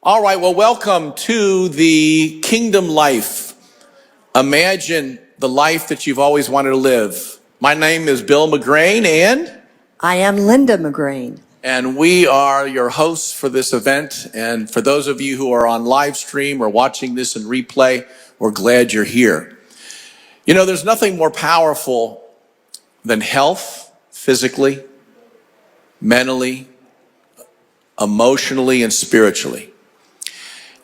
All right, well, welcome to the Kingdom Life. Imagine the life that you've always wanted to live. My name is Bill McGrane, and I am Linda McGrane. And we are your hosts for this event. And for those of you who are on live stream or watching this in replay, we're glad you're here. You know, there's nothing more powerful than health, physically, mentally, emotionally, and spiritually.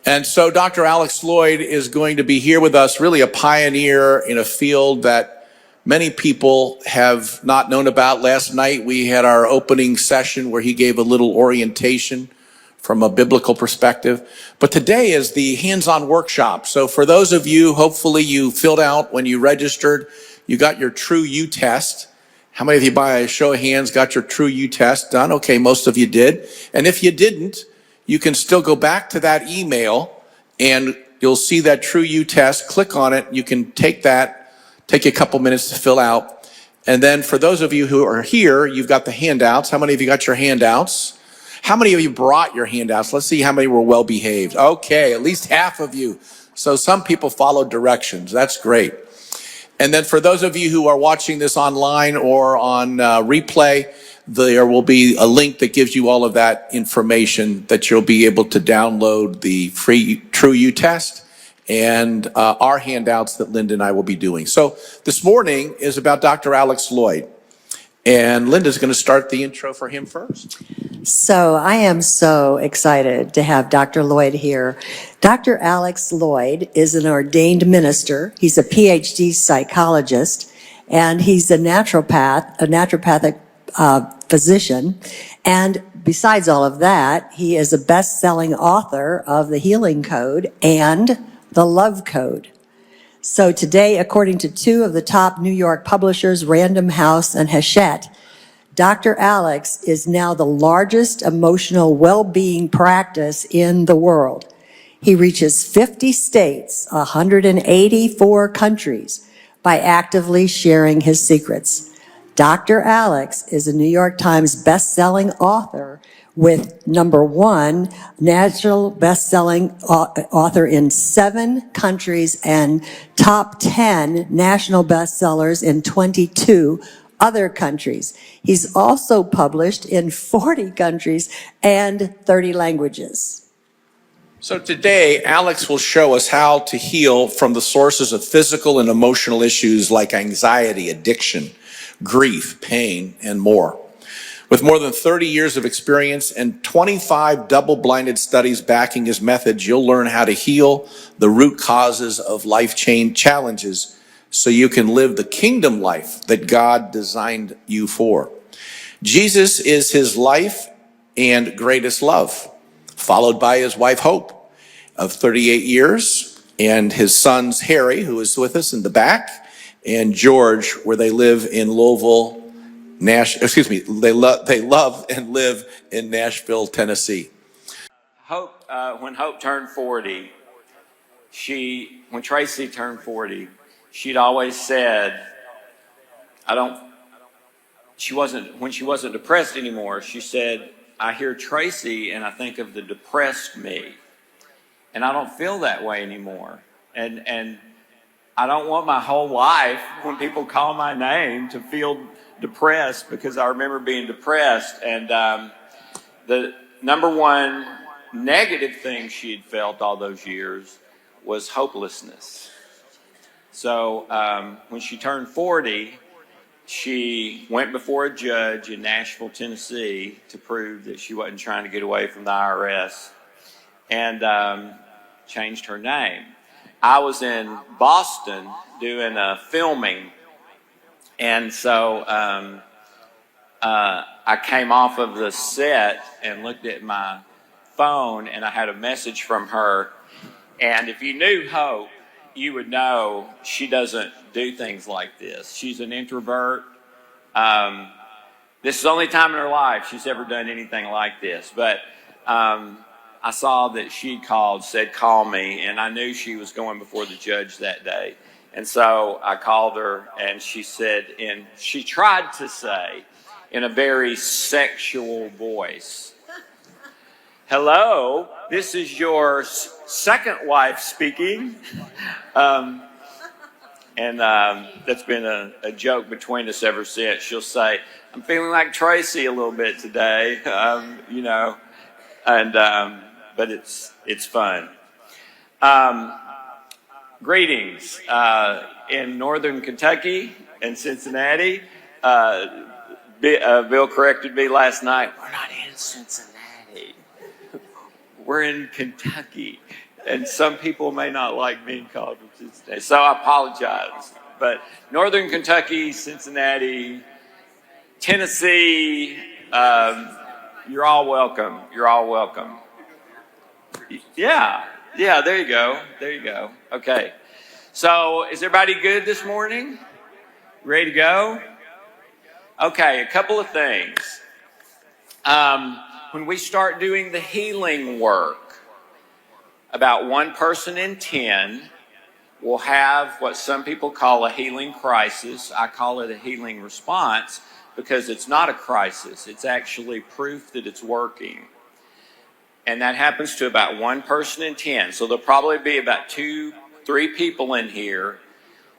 And so Dr. Alex Loyd is going to be here with us, really a pioneer in a field that many people have not known about. Last night we had our opening session where he gave a little orientation from a biblical perspective. But today is the hands-on workshop. So for those of you, hopefully you filled out when you registered, you got your True You test. How many of you, by a show of hands, got your True You test done? Okay, most of you did. And if you didn't, you can still go back to that email and you'll see that True You test. Click on it. You can take that, take you a couple minutes to fill out. And then for those of you who are here, you've got the handouts. How many of you got your handouts? How many of you brought your handouts? Let's see how many were well behaved. Okay, at least half of you. So some people followed directions. That's great. And then for those of you who are watching this online or on replay, there will be a link that gives you all of that information that you'll be able to download the free True You test and our handouts that Linda and I will be doing. So this morning is about Dr. Alex Loyd. And Linda's going to start the intro for him first. So I am so excited to have Dr. Loyd here. Dr. Alex Loyd is an ordained minister. He's a PhD psychologist, and he's a naturopathic physician. And besides all of that, he is a best-selling author of The Healing Code and The Love Code. So today, according to two of the top New York publishers, Random House and Hachette, Dr. Alex is now the largest emotional well-being practice in the world. He reaches 50 states, 184 countries by actively sharing his secrets. Dr. Alex is a New York Times best-selling author with #1 national best-selling author in 7 countries and top 10 national bestsellers in 22 other countries. He's also published in 40 countries and 30 languages. So today, Alex will show us how to heal from the sources of physical and emotional issues like anxiety, addiction, grief, pain, and more. With more than 30 years of experience and 25 double-blinded studies backing his methods, you'll learn how to heal the root causes of life challenges so you can live the kingdom life that God designed you for. Jesus is his life and greatest love, followed by his wife, Hope, of 38 years, and his sons, Harry, who is with us in the back, and George, where they live in Louisville, they love and live in Nashville, Tennessee. Hope, when Hope turned 40, when Tracy turned 40, she'd always said, when she wasn't depressed anymore, she said, I hear Tracy and I think of the depressed me. And I don't feel that way anymore. And I don't want my whole life, when people call my name, to feel depressed, because I remember being depressed. And the #1 negative thing she had felt all those years was hopelessness. So when she turned 40, she went before a judge in Nashville, Tennessee, to prove that she wasn't trying to get away from the IRS, and changed her name. I was in Boston doing a filming, and so I came off of the set and looked at my phone, and I had a message from her. And if you knew Hope, you would know she doesn't do things like this. She's an introvert. This is the only time in her life she's ever done anything like this. But I saw that she called, said, call me, and I knew she was going before the judge that day. And so I called her, and she said, and she tried to say in a very sexual voice, Hello, this is your second wife speaking. That's been a joke between us ever since. She'll say, I'm feeling like Tracy a little bit today, but it's fun. Greetings in northern Kentucky and Cincinnati. Bill corrected me last night. We're not in Cincinnati. We're in Kentucky. And some people may not like being called from Cincinnati, so I apologize. But northern Kentucky, Cincinnati, Tennessee, you're all welcome. You're all welcome. Yeah, there you go. Okay. So is everybody good this morning? Ready to go? Okay, a couple of things. When we start doing the healing work, about 1 person in 10 will have what some people call a healing crisis. I call it a healing response because it's not a crisis. It's actually proof that it's working. And that happens to about 1 person in 10. So there'll probably be about 2-3 people in here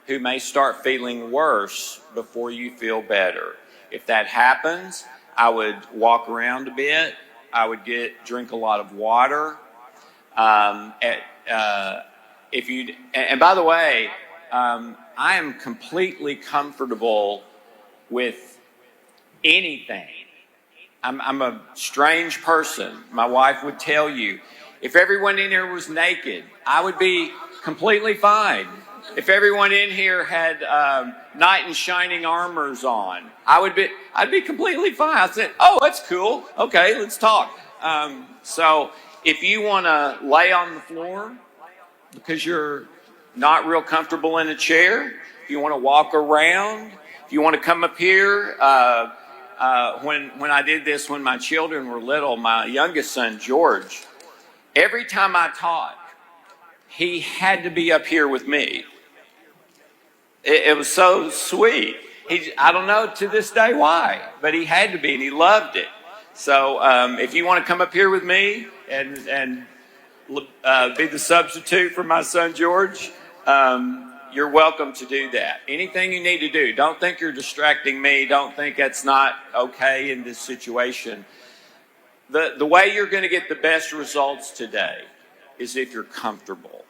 who may start feeling worse before you feel better. If that happens, I would walk around a bit. I would drink a lot of water. And by the way, I am completely comfortable with anything. I'm a strange person. My wife would tell you, if everyone in here was naked, I would be completely fine. If everyone in here had knight in shining armors on, I'd be completely fine. I said, oh, that's cool. Okay, let's talk. So if you want to lay on the floor because you're not real comfortable in a chair, if you want to walk around, if you want to come up here, when I did this when my children were little, my youngest son, George, every time I taught, he had to be up here with me. It was so sweet. I don't know to this day why, but he had to be, and he loved it. So if you want to come up here with me and be the substitute for my son George, you're welcome to do that. Anything you need to do. Don't think you're distracting me. Don't think that's not okay in this situation. The way you're going to get the best results today is if you're comfortable.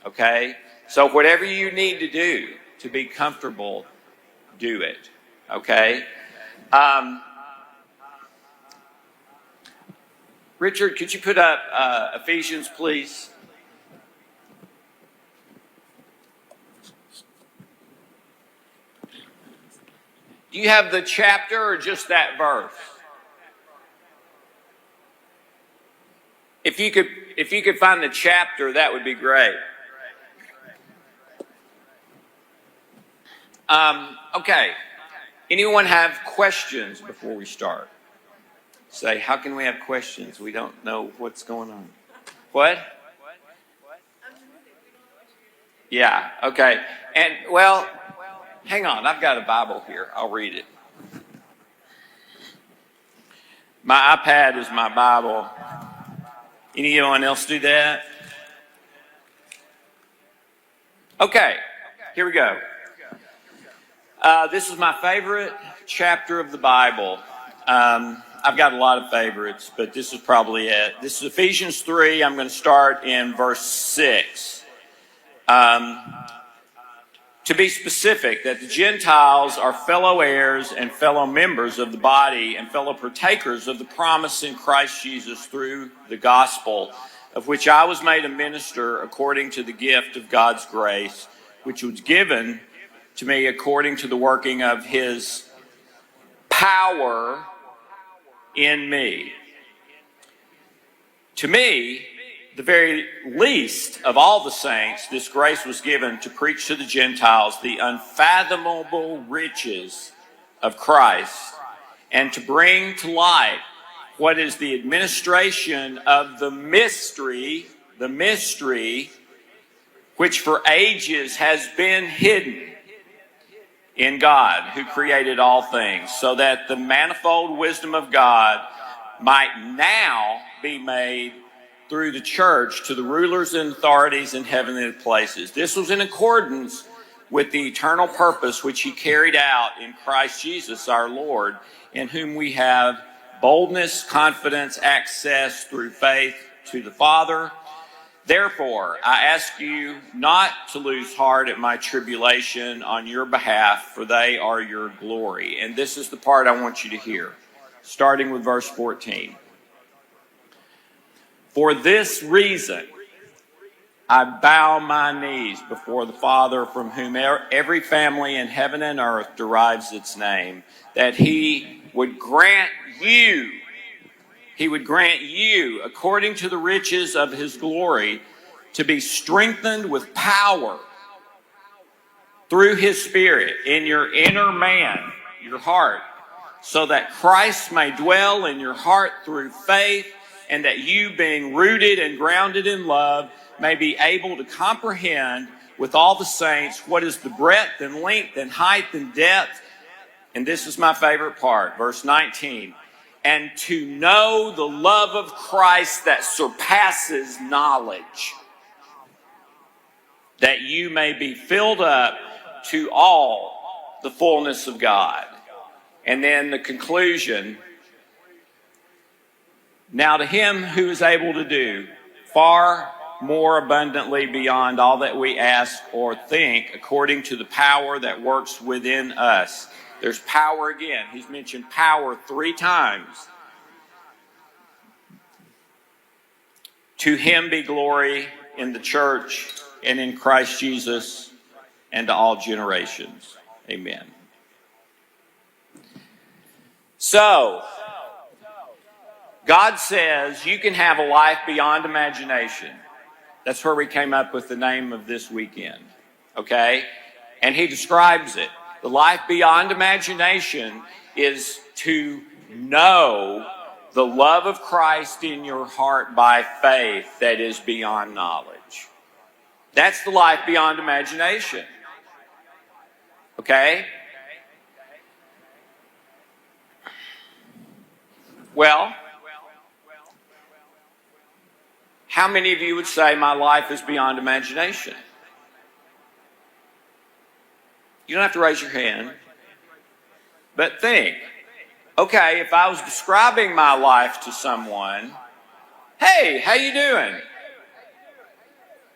Okay? So whatever you need to do to be comfortable, do it. Okay? Richard, could you put up Ephesians, please? Do you have the chapter or just that verse? If you could find the chapter, that would be great. Okay. Anyone have questions before we start? Say, how can we have questions? We don't know what's going on. What? Yeah, okay. And, well, hang on. I've got a Bible here. I'll read it. My iPad is my Bible. Anyone else do that? Okay, here we go. This is my favorite chapter of the Bible. I've got a lot of favorites, but this is probably it. This is Ephesians 3. I'm going to start in verse 6. To be specific, that the Gentiles are fellow heirs and fellow members of the body and fellow partakers of the promise in Christ Jesus through the gospel, of which I was made a minister according to the gift of God's grace, which was given to me according to the working of his power in me. To me, the very least of all the saints, this grace was given to preach to the Gentiles the unfathomable riches of Christ and to bring to light what is the administration of the mystery which for ages has been hidden in God, who created all things, so that the manifold wisdom of God might now be made through the church to the rulers and authorities in heavenly places. This was in accordance with the eternal purpose which he carried out in Christ Jesus our Lord, in whom we have boldness, confidence, access through faith to the Father. Therefore, I ask you not to lose heart at my tribulation on your behalf, for they are your glory. And this is the part I want you to hear, starting with verse 14. For this reason, I bow my knees before the Father, from whom every family in heaven and earth derives its name, that he would grant you, according to the riches of his glory, to be strengthened with power through his Spirit in your inner man, your heart, so that Christ may dwell in your heart through faith, and that you, being rooted and grounded in love, may be able to comprehend with all the saints what is the breadth and length and height and depth. And this is my favorite part, verse 19. And to know the love of Christ that surpasses knowledge, that you may be filled up to all the fullness of God. And then the conclusion. Now to him who is able to do far more abundantly beyond all that we ask or think, according to the power that works within us. There's power again. He's mentioned power 3 times. To him be glory in the church and in Christ Jesus and to all generations. Amen. So, God says you can have a life beyond imagination. That's where we came up with the name of this weekend. Okay? And he describes it. The life beyond imagination is to know the love of Christ in your heart by faith that is beyond knowledge. That's the life beyond imagination. Okay? Well, how many of you would say my life is beyond imagination? You don't have to raise your hand, but think. Okay, if I was describing my life to someone, hey, how you doing?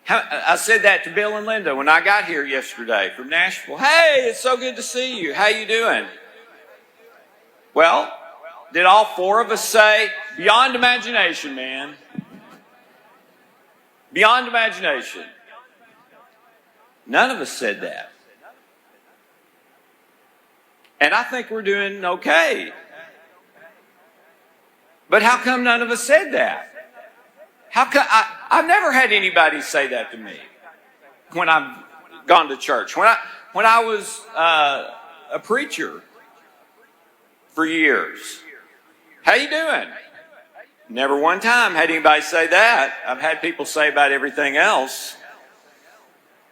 I said that to Bill and Linda when I got here yesterday from Nashville. Hey, it's so good to see you. How you doing? Well, did all 4 of us say, beyond imagination, man? Beyond imagination. None of us said that. And I think we're doing okay. But how come none of us said that? How come I've never had anybody say that to me when I've gone to church. When I was a preacher for years. How you doing? Never one time had anybody say that. I've had people say about everything else.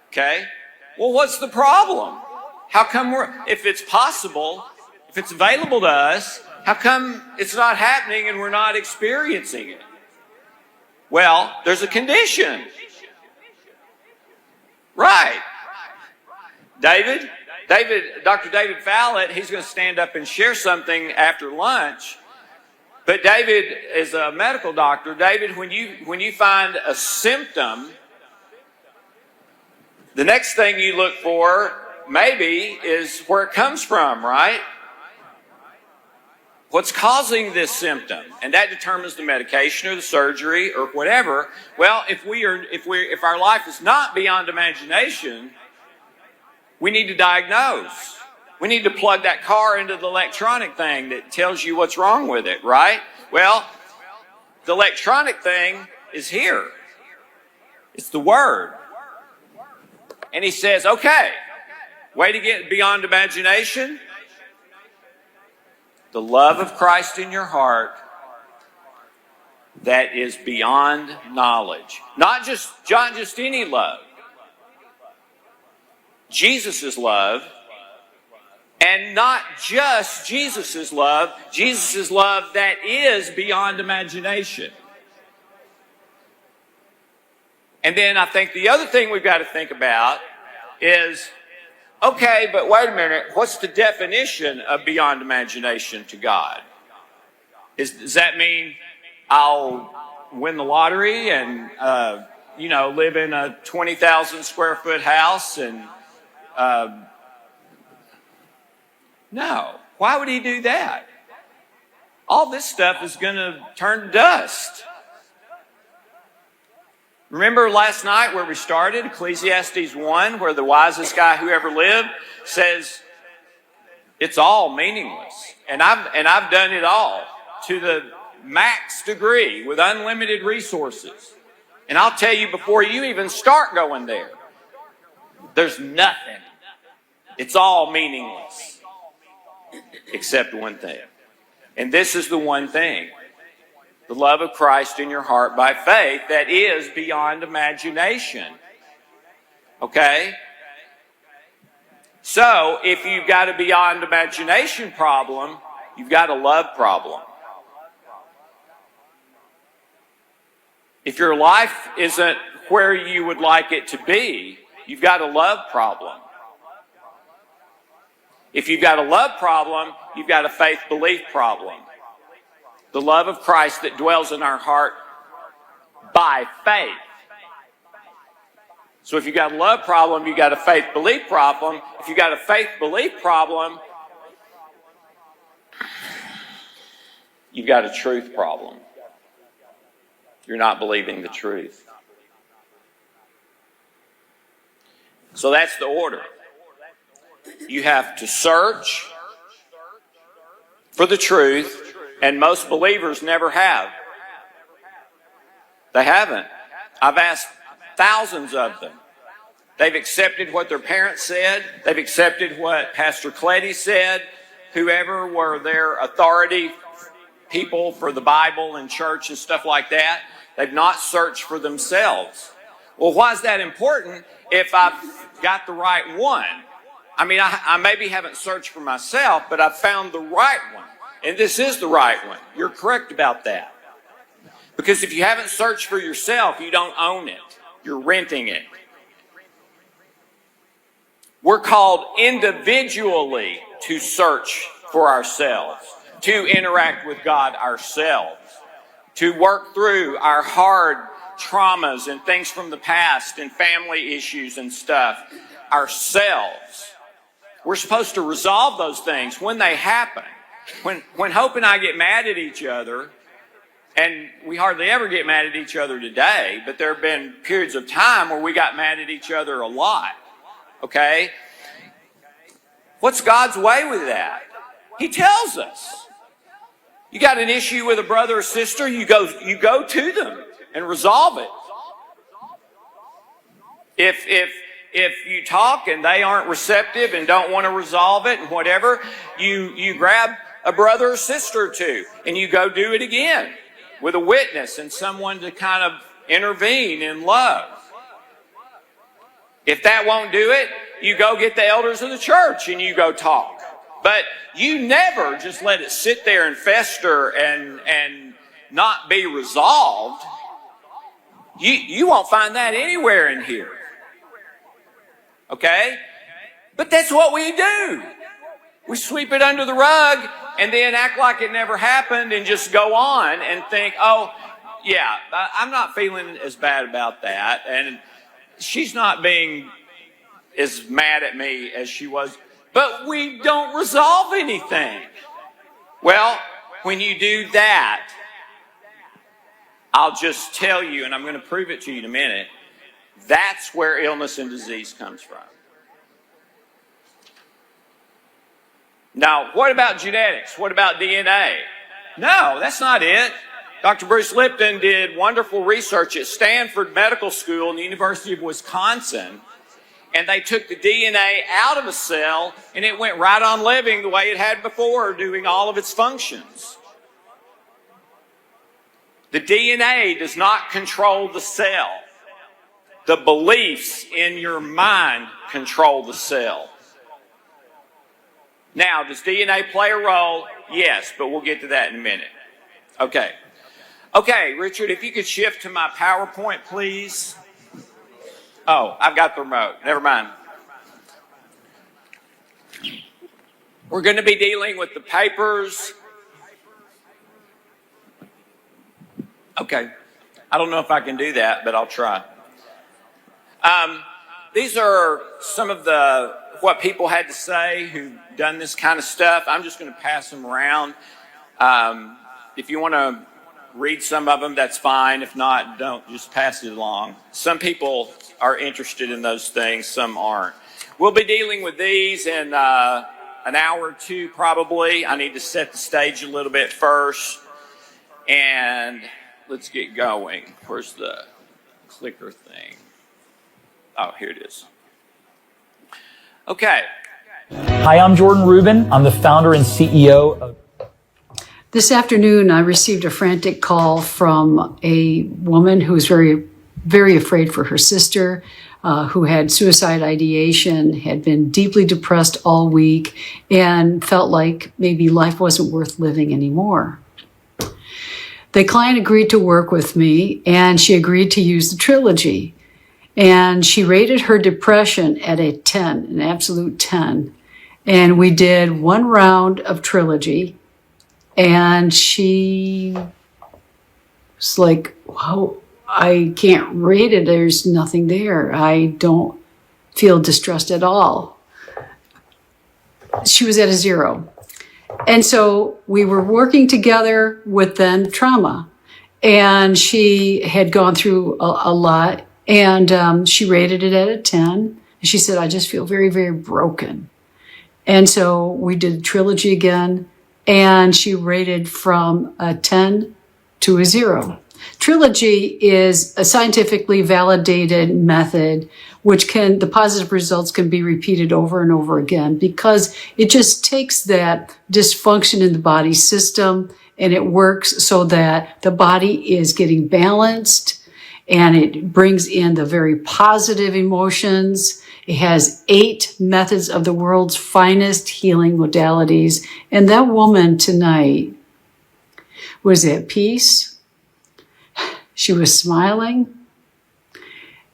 Okay? Well, what's the problem? How come if it's possible, if it's available to us, how come it's not happening and we're not experiencing it? Well, there's a condition. Right. Dr. David Fallett, he's going to stand up and share something after lunch. But David is a medical doctor. David, when you find a symptom, the next thing you look for maybe is where it comes from, right? What's causing this symptom? And that determines the medication or the surgery or whatever. Well, if our life is not beyond imagination, we need to diagnose. We need to plug that car into the electronic thing that tells you what's wrong with it, right? Well, the electronic thing is here. It's the Word. And he says, okay, way to get beyond imagination. The love of Christ in your heart that is beyond knowledge. Not just any love. Jesus' love And not just Jesus' love that is beyond imagination. And then I think the other thing we've got to think about is, okay, but wait a minute, what's the definition of beyond imagination to God? Does that mean I'll win the lottery and, live in a 20,000 square foot house and, no. Why would he do that? All this stuff is going to turn to dust. Remember last night where we started, Ecclesiastes 1, where the wisest guy who ever lived says, it's all meaningless. And I've done it all to the max degree with unlimited resources. And I'll tell you, before you even start going there, there's nothing. It's all meaningless. Except one thing. And this is the one thing. The love of Christ in your heart by faith that is beyond imagination. Okay? So, if you've got a beyond imagination problem, you've got a love problem. If your life isn't where you would like it to be, you've got a love problem. If you've got a love problem, you've got a faith-belief problem. The love of Christ that dwells in our heart by faith. So if you've got a love problem, you've got a faith-belief problem. If you've got a faith-belief problem, you've got a truth problem. You're not believing the truth. So that's the order. You have to search for the truth, and most believers never have. They haven't. I've asked thousands of them. They've accepted what their parents said. They've accepted what Pastor Cleddy said, whoever were their authority people for the Bible and church and stuff like that. They've not searched for themselves. Well, why is that important if I've got the right one? I mean, I maybe haven't searched for myself, but I've found the right one. And this is the right one. You're correct about that. Because if you haven't searched for yourself, you don't own it. You're renting it. We're called individually to search for ourselves, to interact with God ourselves, to work through our hard traumas and things from the past and family issues and stuff ourselves. We're supposed to resolve those things when they happen. When Hope and I get mad at each other, and we hardly ever get mad at each other today, but there have been periods of time where we got mad at each other a lot. Okay? What's God's way with that? He tells us. You got an issue with a brother or sister, you go to them and resolve it. If you talk and they aren't receptive and don't want to resolve it and whatever, you grab a brother or sister or two and you go do it again with a witness and someone to kind of intervene in love. If that won't do it, you go get the elders of the church and you go talk. But you never just let it sit there and fester and not be resolved. You won't find that anywhere in here. Okay? But that's what we do. We sweep it under the rug and then act like it never happened and just go on and think, oh, yeah, I'm not feeling as bad about that. And she's not being as mad at me as she was. But we don't resolve anything. Well, when you do that, I'll just tell you, and I'm going to prove it to you in a minute, that's where illness and disease comes from. Now, what about genetics? What about DNA? No, that's not it. Dr. Bruce Lipton did wonderful research at Stanford Medical School and the University of Wisconsin, and they took the DNA out of a cell, and it went right on living the way it had before, doing all of its functions. The DNA does not control the cell. The beliefs in your mind control the cell. Now, does DNA play a role? Yes, but we'll get to that in a minute. Okay. Okay, Richard, if you could shift to my PowerPoint, please. Oh, I've got the remote. Never mind. We're going to be dealing with the papers. Okay. I don't know if I can do that, but I'll try. These are some of what people had to say who've done this kind of stuff. I'm just going to pass them around. If you want to read some of them, that's fine. If not, don't, just pass it along. Some people are interested in those things, some aren't. We'll be dealing with these in an hour or two probably. I need to set the stage a little bit first. And let's get going. Where's the clicker thing? Oh, here it is. Okay. Hi, I'm Jordan Rubin. I'm the founder and CEO of... This afternoon, I received a frantic call from a woman who was very, very afraid for her sister, who had suicide ideation, had been deeply depressed all week, and felt like maybe life wasn't worth living anymore. The client agreed to work with me, and she agreed to use the trilogy. And she rated her depression at a 10, an absolute 10. And we did one round of trilogy. And she was like, wow, I can't rate it. There's nothing there. I don't feel distressed at all. She was at a 0. And so we were working together with then trauma. And she had gone through a lot. And she rated it at a 10. And she said, I just feel very, very broken. And so we did trilogy again. And she rated from a 10 to a 0. Trilogy is a scientifically validated method which the positive results can be repeated over and over again because it just takes that dysfunction in the body system and it works so that the body is getting balanced and it brings in the very positive emotions. It has 8 methods of the world's finest healing modalities. And that woman tonight was at peace. She was smiling.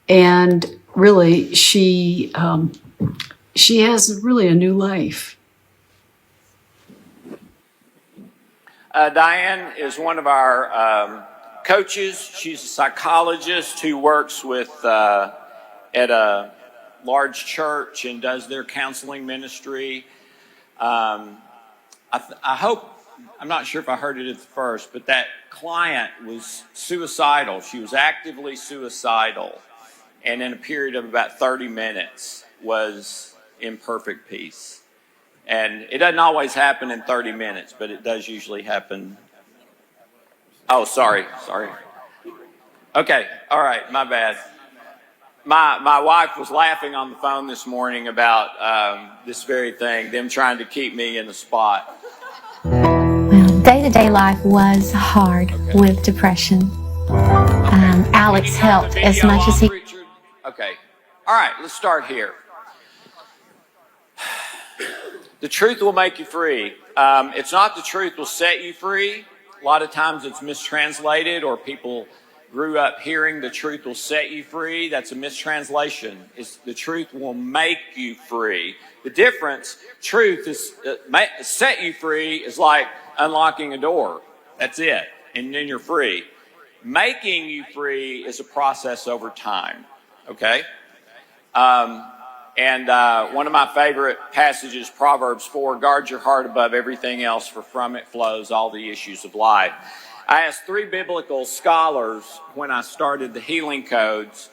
And really, she has really a new life. Diane is one of our coaches. She's a psychologist who works with at a large church and does their counseling ministry. I hope, I'm not sure if I heard it at the first, but that client was suicidal. She was actively suicidal and in a period of about 30 minutes was in perfect peace. And it doesn't always happen in 30 minutes, but it does usually happen. Oh, sorry. Okay, all right, my bad. My wife was laughing on the phone this morning about this very thing, them trying to keep me in the spot. Well, day-to-day life was hard with depression. Alex helped as much as he... Richard? Okay, all right, let's start here. The truth will make you free. It's not the truth will set you free. A lot of times it's mistranslated or people grew up hearing the truth will set you free. That's a mistranslation. It's the truth will make you free. The difference, truth is set you free is like unlocking a door. That's it. And then you're free. Making you free is a process over time. Okay? And one of my favorite passages, Proverbs 4, guard your heart above everything else, for from it flows all the issues of life. I asked 3 biblical scholars when I started the Healing Codes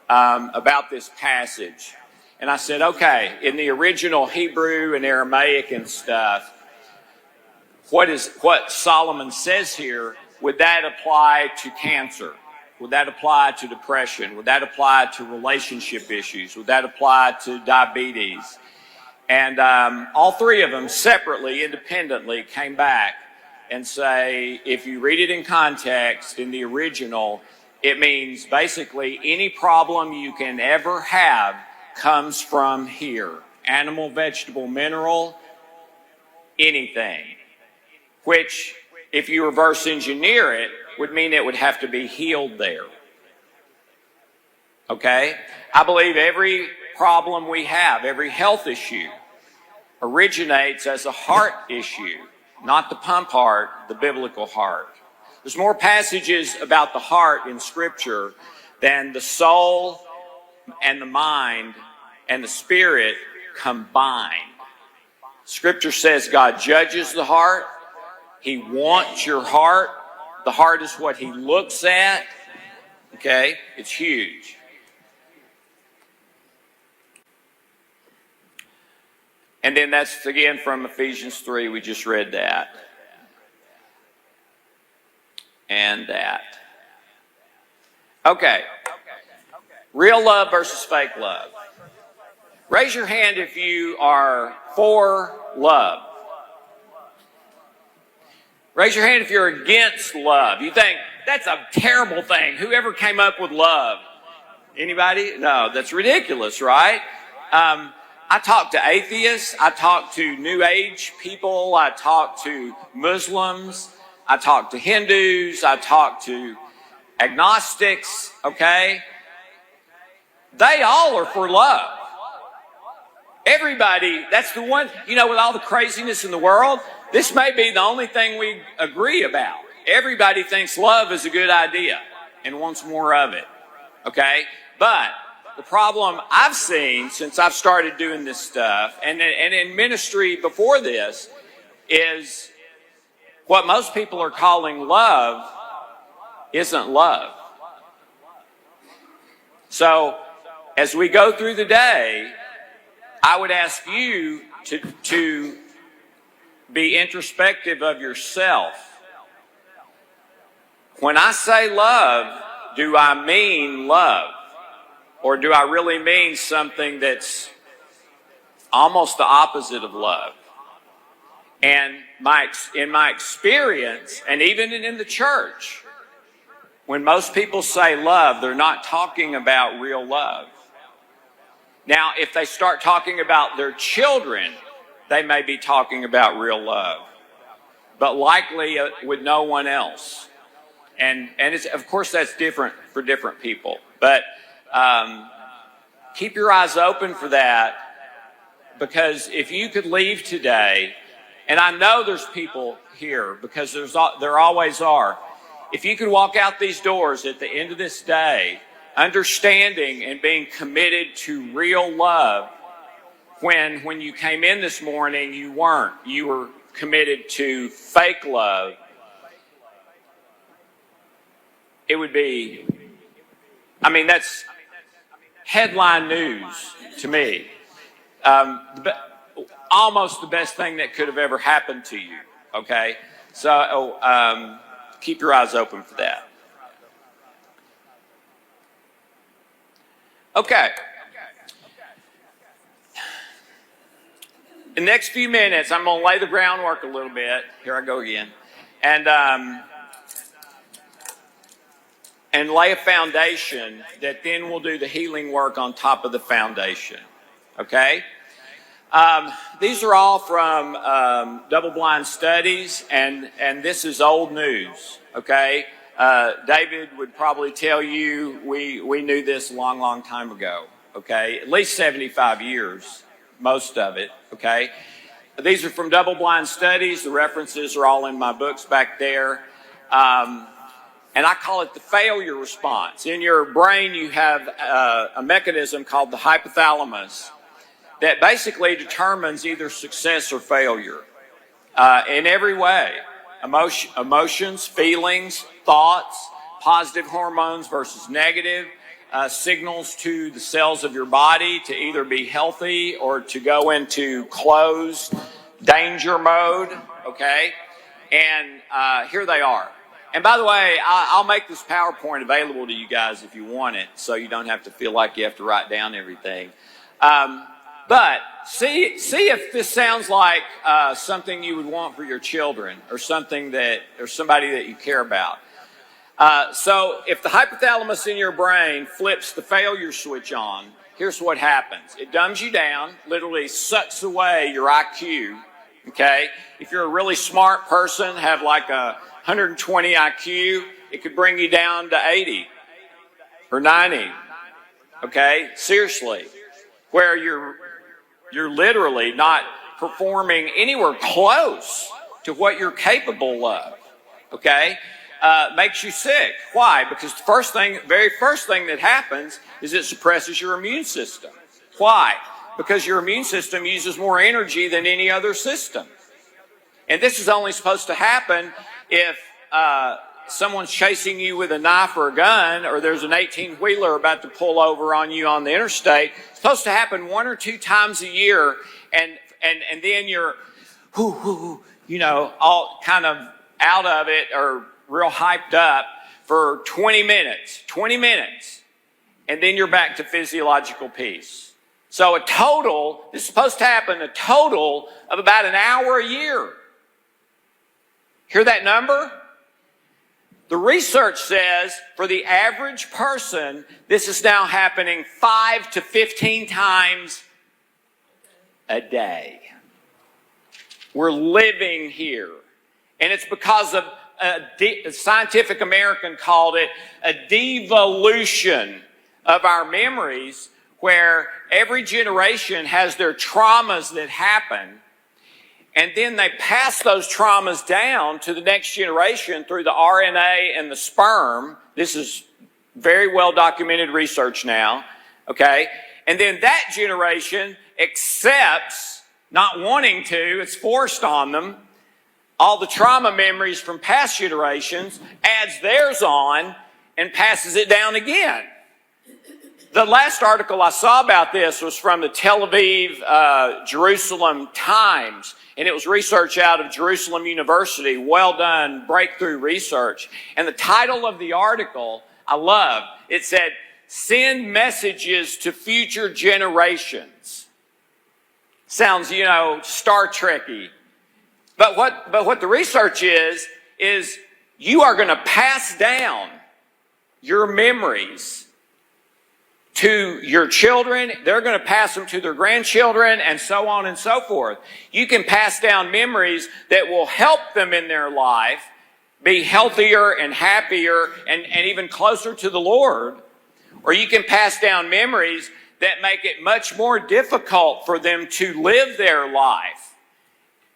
about this passage. And I said, okay, in the original Hebrew and Aramaic and stuff, what Solomon says here, would that apply to cancer? Would that apply to depression? Would that apply to relationship issues? Would that apply to diabetes? And all 3 of them separately, independently, came back and say, if you read it in context, in the original, it means basically any problem you can ever have comes from here. Animal, vegetable, mineral, anything, which, if you reverse engineer it, would mean it would have to be healed there. Okay? I believe every problem we have, every health issue, originates as a heart issue, not the pump heart, the biblical heart. There's more passages about the heart in Scripture than the soul and the mind and the spirit combined. Scripture says God judges the heart. He wants your heart. The heart is what He looks at. Okay? It's huge. And then that's, again, from Ephesians 3. We just read that. And that. Okay. Real love versus fake love. Raise your hand if you are for love. Raise your hand if you're against love. You think, that's a terrible thing. Whoever came up with love? Anybody? No, that's ridiculous, right? I talk to atheists. I talk to New Age people. I talk to Muslims. I talk to Hindus. I talk to agnostics, okay? They all are for love. Everybody, that's the one, with all the craziness in the world, this may be the only thing we agree about. Everybody thinks love is a good idea and wants more of it, okay? But the problem I've seen since I've started doing this stuff, and in ministry before this, is what most people are calling love isn't love. So, as we go through the day, I would ask you to be introspective of yourself. When I say love, do I mean love? Or do I really mean something that's almost the opposite of love? And in my experience, and even in the church, when most people say love, they're not talking about real love. Now, if they start talking about their children, they may be talking about real love, but likely with no one else. And it's, of course, that's different for different people. But keep your eyes open for that, because if you could leave today, and I know there's people here, because there always are. If you could walk out these doors at the end of this day, understanding and being committed to real love, when you came in this morning, you weren't. You were committed to fake love. It would be, that's headline news to me. Almost the best thing that could have ever happened to you, okay? So keep your eyes open for that. Okay. In the next few minutes, I'm going to lay the groundwork a little bit. Here I go again. And lay a foundation that then will do the healing work on top of the foundation. Okay? These are all from double-blind studies, and this is old news. Okay? David would probably tell you we knew this a long, long time ago. Okay? At least 75 years, most of it. Okay? These are from double-blind studies. The references are all in my books back there. And I call it the failure response. In your brain, you have a mechanism called the hypothalamus that basically determines either success or failure in every way. Emotions, feelings, thoughts, positive hormones versus negative, signals to the cells of your body to either be healthy or to go into closed danger mode, okay? And here they are. And by the way, I'll make this PowerPoint available to you guys if you want it, so you don't have to feel like you have to write down everything. But see if this sounds like something you would want for your children, or somebody that you care about. So if the hypothalamus in your brain flips the failure switch on, here's what happens. It dumbs you down, literally sucks away your IQ, okay? If you're a really smart person, have like a 120 IQ, it could bring you down to 80 or 90, okay? Seriously, where you're literally not performing anywhere close to what you're capable of, okay? Makes you sick. Why? Because the very first thing that happens is it suppresses your immune system. Why? Because your immune system uses more energy than any other system. And this is only supposed to happen if someone's chasing you with a knife or a gun, or there's an 18-wheeler about to pull over on you on the interstate. It's supposed to happen 1 or 2 times a year, and then you're, all kind of out of it or real hyped up for 20 minutes, and then you're back to physiological peace. So this is supposed to happen a total of about an hour a year. Hear that number? The research says for the average person, this is now happening 5 to 15 times a day. We're living here. And it's because of a Scientific American called it a devolution of our memories, where every generation has their traumas that happen, and then they pass those traumas down to the next generation through the RNA and the sperm. This is very well documented research now, okay? And then that generation accepts, not wanting to, it's forced on them, all the trauma memories from past generations, adds theirs on, and passes it down again. The last article I saw about this was from the Tel Aviv, Jerusalem Times, and it was research out of Jerusalem University. Well done, breakthrough research. And the title of the article, I love. It said, "Send messages to future generations." Sounds, Star Trek-y. But what the research is you are going to pass down your memories to your children. They're going to pass them to their grandchildren, and so on and so forth. You can pass down memories that will help them in their life be healthier and happier and even closer to the Lord. Or you can pass down memories that make it much more difficult for them to live their life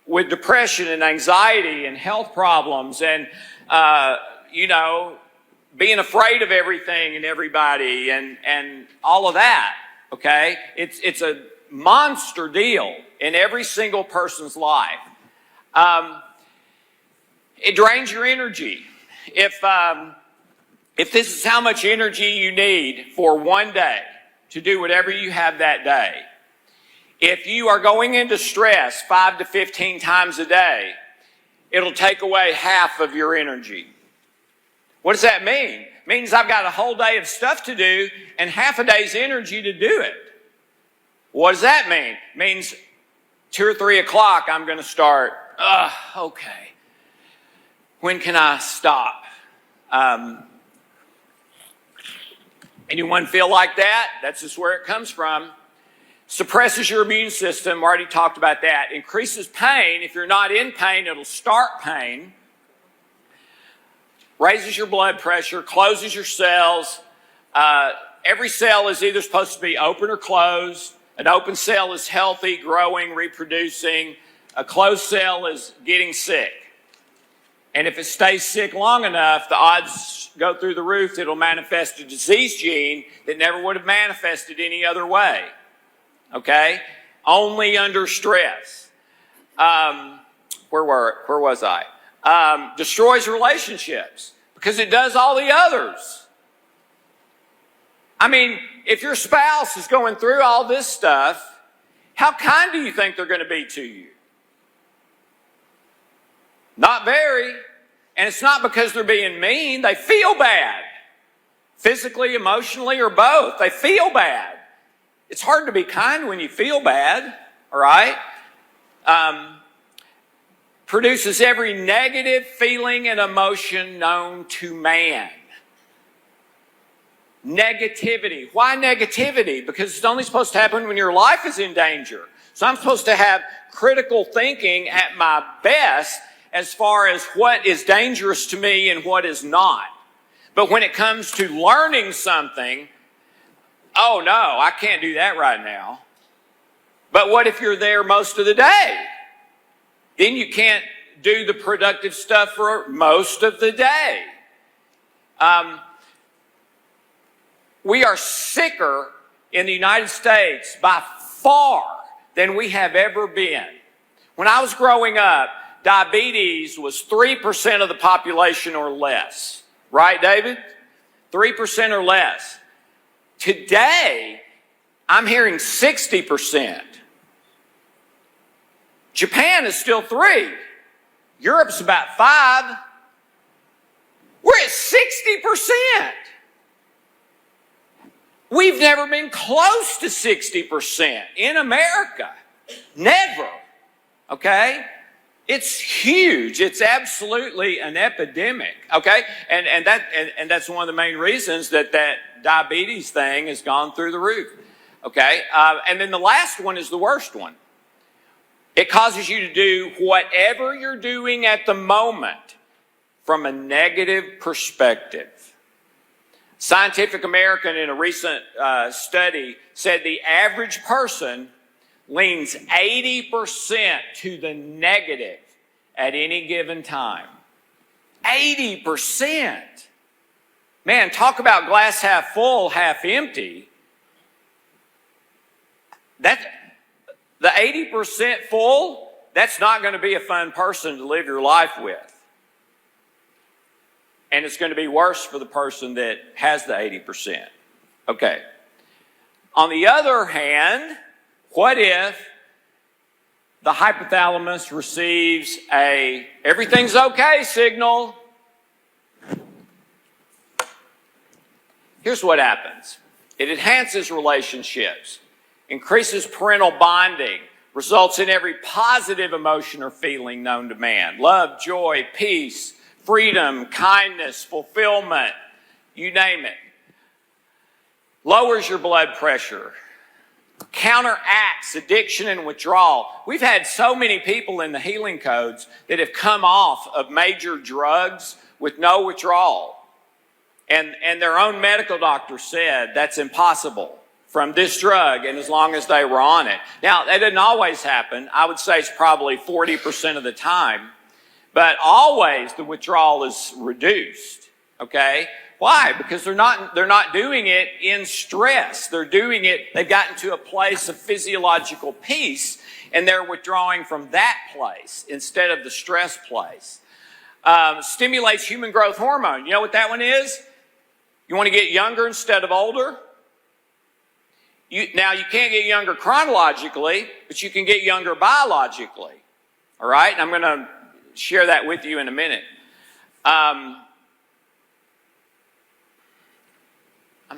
with depression and anxiety and health problems and, being afraid of everything and everybody and all of that, okay? It's a monster deal in every single person's life. It drains your energy. If this is how much energy you need for one day to do whatever you have that day, if you are going into stress 5 to 15 times a day, it'll take away half of your energy. What does that mean? It means I've got a whole day of stuff to do and half a day's energy to do it. What does that mean? It means 2 or 3 o'clock I'm going to start, okay. When can I stop? Anyone feel like that? That's just where it comes from. Suppresses your immune system. We already talked about that. Increases pain. If you're not in pain, it'll start pain. Raises your blood pressure. Closes your cells. Every cell is either supposed to be open or closed. An open cell is healthy, growing, reproducing. A closed cell is getting sick. And if it stays sick long enough, the odds go through the roof. It'll manifest a disease gene that never would have manifested any other way. Okay? Only under stress. Where was I? Destroys relationships because it does all the others. I mean, if your spouse is going through all this stuff, how kind do you think they're going to be to you? Not very. And it's not because they're being mean. They feel bad. Physically, emotionally, or both. They feel bad. It's hard to be kind when you feel bad, all right? Produces every negative feeling and emotion known to man. Negativity. Why negativity? Because it's only supposed to happen when your life is in danger. So I'm supposed to have critical thinking at my best as far as what is dangerous to me and what is not. But when it comes to learning something, oh no, I can't do that right now. But what if you're there most of the day? Then you can't do the productive stuff for most of the day. We are sicker in the United States by far than we have ever been. When I was growing up, diabetes was 3% of the population or less. Right, David? 3% or less. Today, I'm hearing 60%. Japan is still 3%. Europe's about 5%. We're at 60%. We've never been close to 60% in America. Never. Okay? It's huge. It's absolutely an epidemic. Okay? And that's one of the main reasons that diabetes thing has gone through the roof. Okay? And then the last one is the worst one. It causes you to do whatever you're doing at the moment from a negative perspective. Scientific American in a recent study said the average person leans 80% to the negative at any given time. 80%. Man, talk about glass half full, half empty. The 80% full, that's not going to be a fun person to live your life with. And it's going to be worse for the person that has the 80%. Okay. On the other hand, what if the hypothalamus receives a everything's okay signal? Here's what happens. It enhances relationships, increases parental bonding, results in every positive emotion or feeling known to man. Love, joy, peace, freedom, kindness, fulfillment, you name it. Lowers your blood pressure. Counteracts addiction and withdrawal. We've had so many people in the healing codes that have come off of major drugs with no withdrawal. And their own medical doctor said that's impossible from this drug and as long as they were on it. Now, that doesn't always happen. I would say it's probably 40% of the time. But always the withdrawal is reduced, okay? Why? Because they're not doing it in stress. They're doing it, they've gotten to a place of physiological peace, and they're withdrawing from that place instead of the stress place. Stimulates human growth hormone. You know what that one is? You want to get younger instead of older? Now, you can't get younger chronologically, but you can get younger biologically, all right? And I'm going to share that with you in a minute. I'm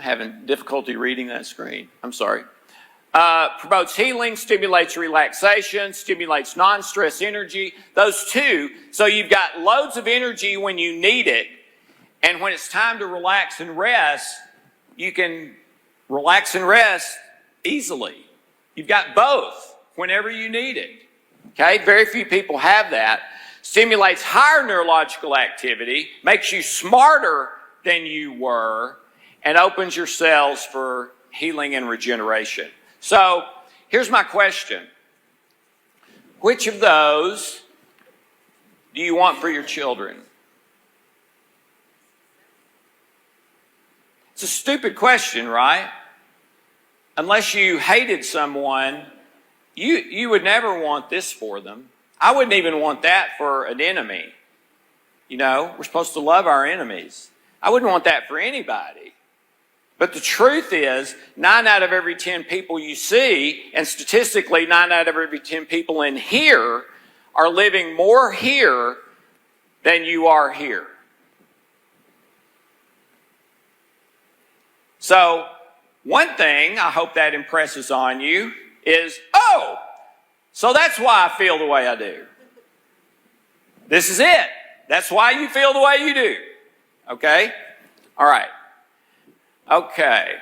having difficulty reading that screen. I'm sorry. Promotes healing, stimulates relaxation, stimulates non-stress energy. Those two. So you've got loads of energy when you need it. And when it's time to relax and rest, you can relax and rest easily. You've got both whenever you need it. Okay? Very few people have that. Stimulates higher neurological activity, makes you smarter than you were, and opens your cells for healing and regeneration. So, here's my question. Which of those do you want for your children? It's a stupid question, right? Unless you hated someone, you would never want this for them. I wouldn't even want that for an enemy. You know, we're supposed to love our enemies. I wouldn't want that for anybody. But the truth is, 9 out of every 10 people you see, and statistically 9 out of every 10 people in here, are living more here than you are here. So, one thing I hope that impresses on you is, oh, so that's why I feel the way I do. This is it. That's why you feel the way you do. Okay? All right. Okay.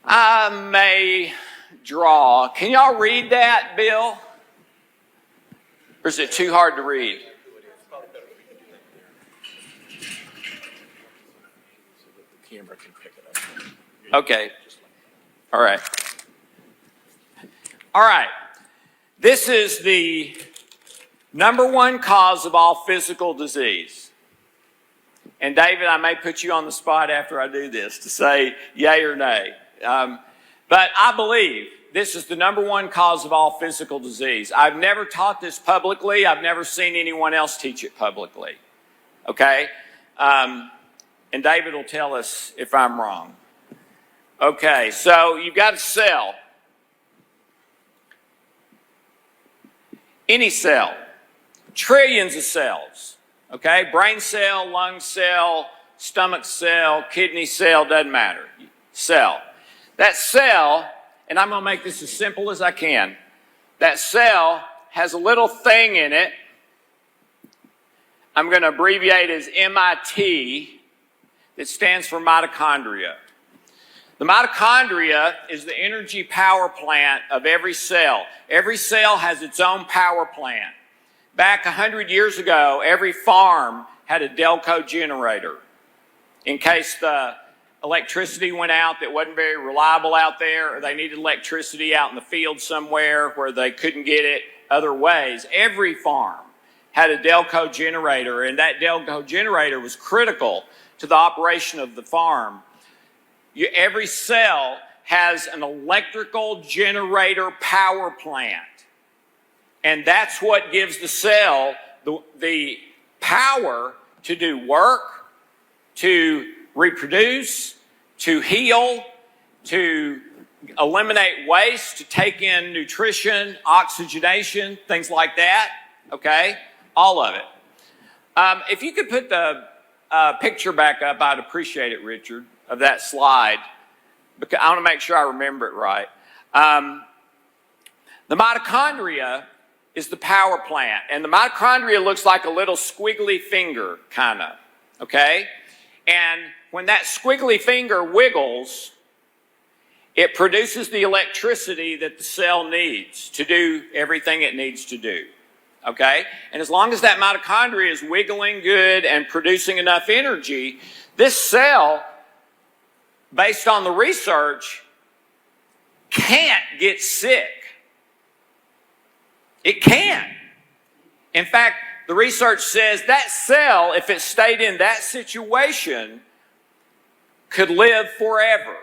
I may draw. Can y'all read that, Bill? Or is it too hard to read? Okay. All right. All right. This is the number one cause of all physical disease. And David, I may put you on the spot after I do this to say yay or nay. But I believe this is the number one cause of all physical disease. I've never taught this publicly. I've never seen anyone else teach it publicly. Okay? And David will tell us if I'm wrong. Okay, so you've got a cell. Any cell. Trillions of cells. Okay? Brain cell, lung cell, stomach cell, kidney cell, doesn't matter. Cell. That cell, and I'm going to make this as simple as I can. That cell has a little thing in it. I'm going to abbreviate as MIT. That stands for mitochondria. The mitochondria is the energy power plant of every cell. Every cell has its own power plant. Back 100 years ago, every farm had a Delco generator in case the electricity went out that wasn't very reliable out there, or they needed electricity out in the field somewhere where they couldn't get it other ways. Every farm had a Delco generator, and that Delco generator was critical to the operation of the farm. Every cell has an electrical generator power plant. And that's what gives the cell the power to do work, to reproduce, to heal, to eliminate waste, to take in nutrition, oxygenation, things like that. Okay? All of it. If you could put the picture back up, I'd appreciate it, Richard, of that slide, because I want to make sure I remember it right. The mitochondria is the power plant, and the mitochondria looks like a little squiggly finger, kind of, okay? And when that squiggly finger wiggles, it produces the electricity that the cell needs to do everything it needs to do, okay? And as long as that mitochondria is wiggling good and producing enough energy, this cell, based on the research, can't get sick. It can't. In fact, the research says that cell, if it stayed in that situation, could live forever.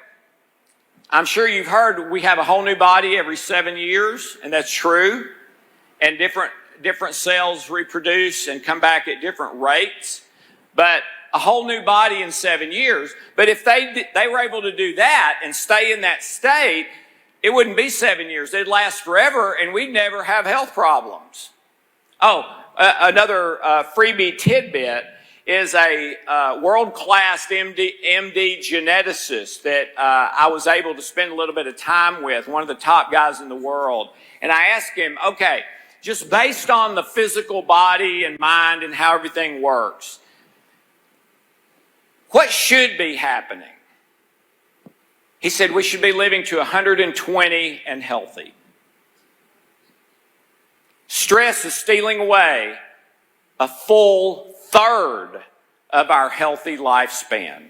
I'm sure you've heard we have a whole new body every 7 years, and that's true. And different cells reproduce and come back at different rates. But a whole new body in 7 years. But if they were able to do that and stay in that state, it wouldn't be 7 years. They'd last forever, and we'd never have health problems. Oh, another freebie tidbit is a world-class MD geneticist that I was able to spend a little bit of time with, one of the top guys in the world. And I asked him, okay, just based on the physical body and mind and how everything works, what should be happening? He said we should be living to 120 and healthy. Stress is stealing away a full third of our healthy lifespan.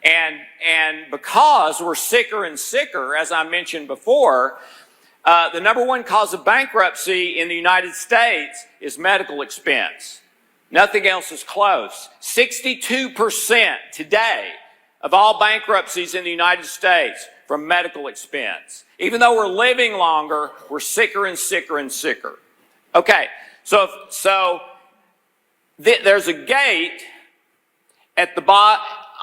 And because we're sicker and sicker, as I mentioned before, the number one cause of bankruptcy in the United States is medical expense. Nothing else is close. 62% today of all bankruptcies in the United States from medical expense. Even though we're living longer, we're sicker and sicker and sicker. Okay, so there's a gate at the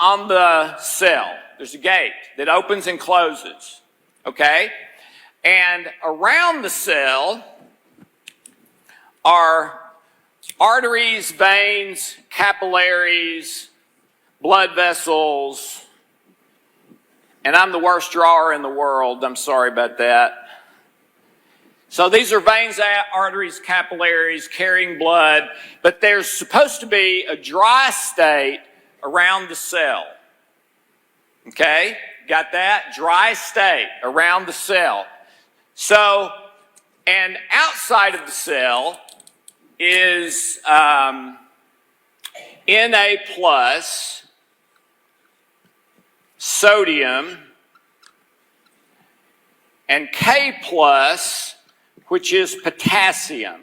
on the cell. There's a gate that opens and closes. Okay, and around the cell are arteries, veins, capillaries, blood vessels, and I'm the worst drawer in the world. I'm sorry about that. So these are veins, arteries, capillaries carrying blood, but there's supposed to be a dry state around the cell. Okay, got that? Dry state around the cell. So, and outside of the cell is Na plus, sodium, and K plus, which is potassium.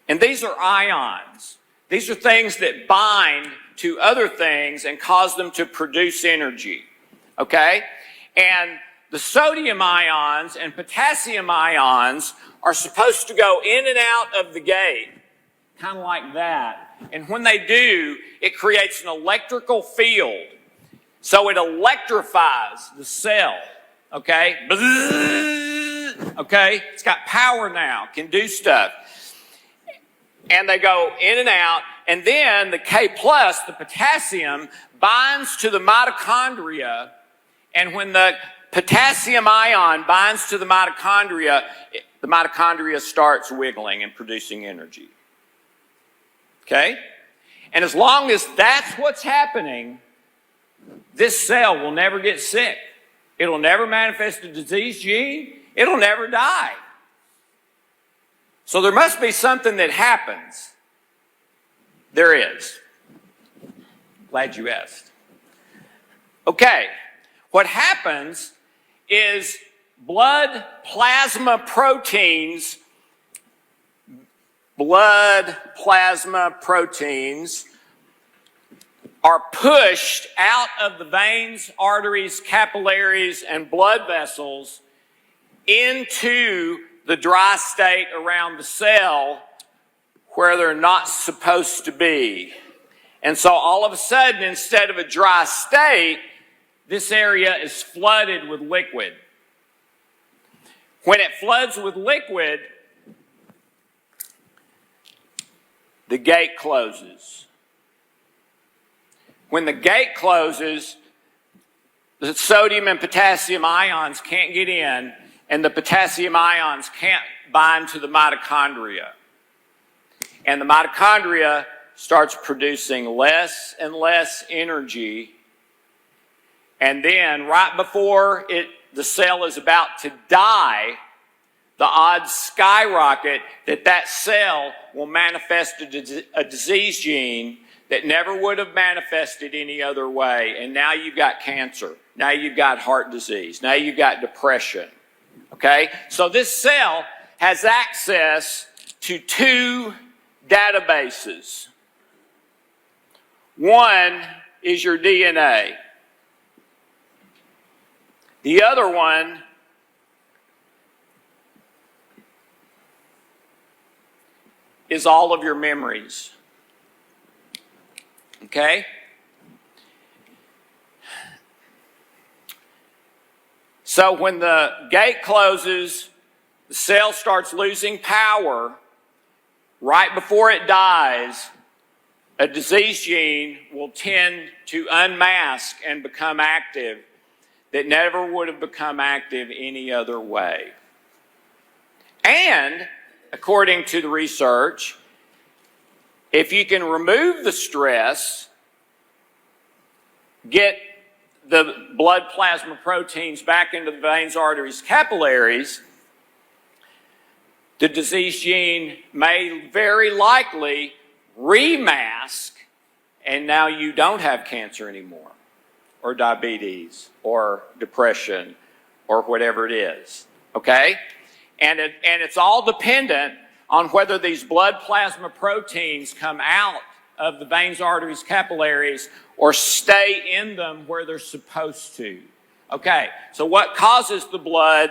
And these are ions. These are things that bind to other things and cause them to produce energy. Okay? And the sodium ions and potassium ions are supposed to go in and out of the gate, kind of like that. And when they do, it creates an electrical field. So it electrifies the cell. Okay? Bzzz, okay? It's got power now, can do stuff. And they go in and out, and then the K plus, the potassium, binds to the mitochondria, and when the potassium ion binds to the mitochondria starts wiggling and producing energy. Okay? And as long as that's what's happening, this cell will never get sick. It'll never manifest a disease gene. It'll never die. So there must be something that happens. There is. Glad you asked. Okay, what happens is blood plasma proteins are pushed out of the veins, arteries, capillaries, and blood vessels into the dry state around the cell where they're not supposed to be. And so all of a sudden, instead of a dry state, this area is flooded with liquid. When it floods with liquid, the gate closes. When the gate closes, the sodium and potassium ions can't get in, and the potassium ions can't bind to the mitochondria. And the mitochondria starts producing less and less energy. And then right before the cell is about to die, the odds skyrocket that cell will manifest a disease gene that never would have manifested any other way. And now you've got cancer. Now you've got heart disease. Now you've got depression. Okay? So this cell has access to two databases. One is your DNA. The other one is all of your memories. Okay? So when the gate closes, the cell starts losing power. Right before it dies, a disease gene will tend to unmask and become active that never would have become active any other way. And, according to the research, if you can remove the stress, get the blood plasma proteins back into the veins, arteries, capillaries, the disease gene may very likely remask, and now you don't have cancer anymore, or diabetes, or depression, or whatever it is, okay? And it's all dependent on whether these blood plasma proteins come out of the veins, arteries, capillaries, or stay in them where they're supposed to. Okay, so what causes the blood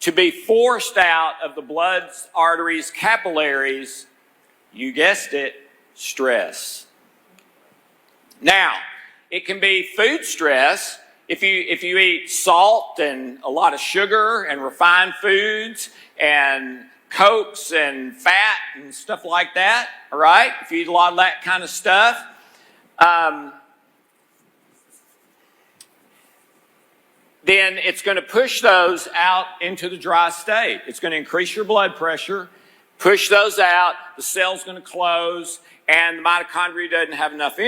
to be forced out of the blood, arteries, capillaries? You guessed it, stress. Now, it can be food stress. If you eat salt and a lot of sugar and refined foods and Cokes and fat and stuff like that, all right? If you eat a lot of that kind of stuff, then it's going to push those out into the dry state. It's going to increase your blood pressure, push those out, the cell's going to close, and the mitochondria doesn't have enough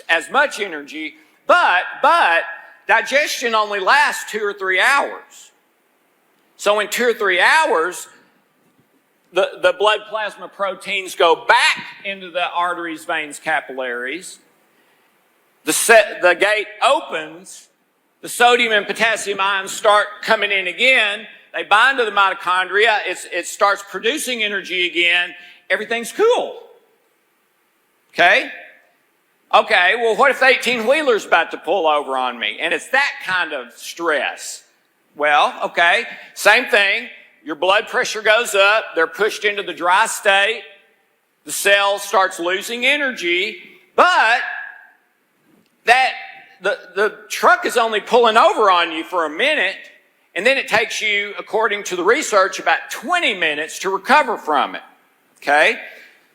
as much energy, but digestion only lasts 2 or 3 hours. So in 2 or 3 hours, the blood plasma proteins go back into the arteries, veins, capillaries. The gate opens. The sodium and potassium ions start coming in again. They bind to the mitochondria. It starts producing energy again. Everything's cool. Okay? Okay, well, what if the 18-wheeler's about to pull over on me? And it's that kind of stress. Well, okay, same thing. Your blood pressure goes up. They're pushed into the dry state. The cell starts losing energy. But the truck is only pulling over on you for a minute. And then it takes you, according to the research, about 20 minutes to recover from it. Okay?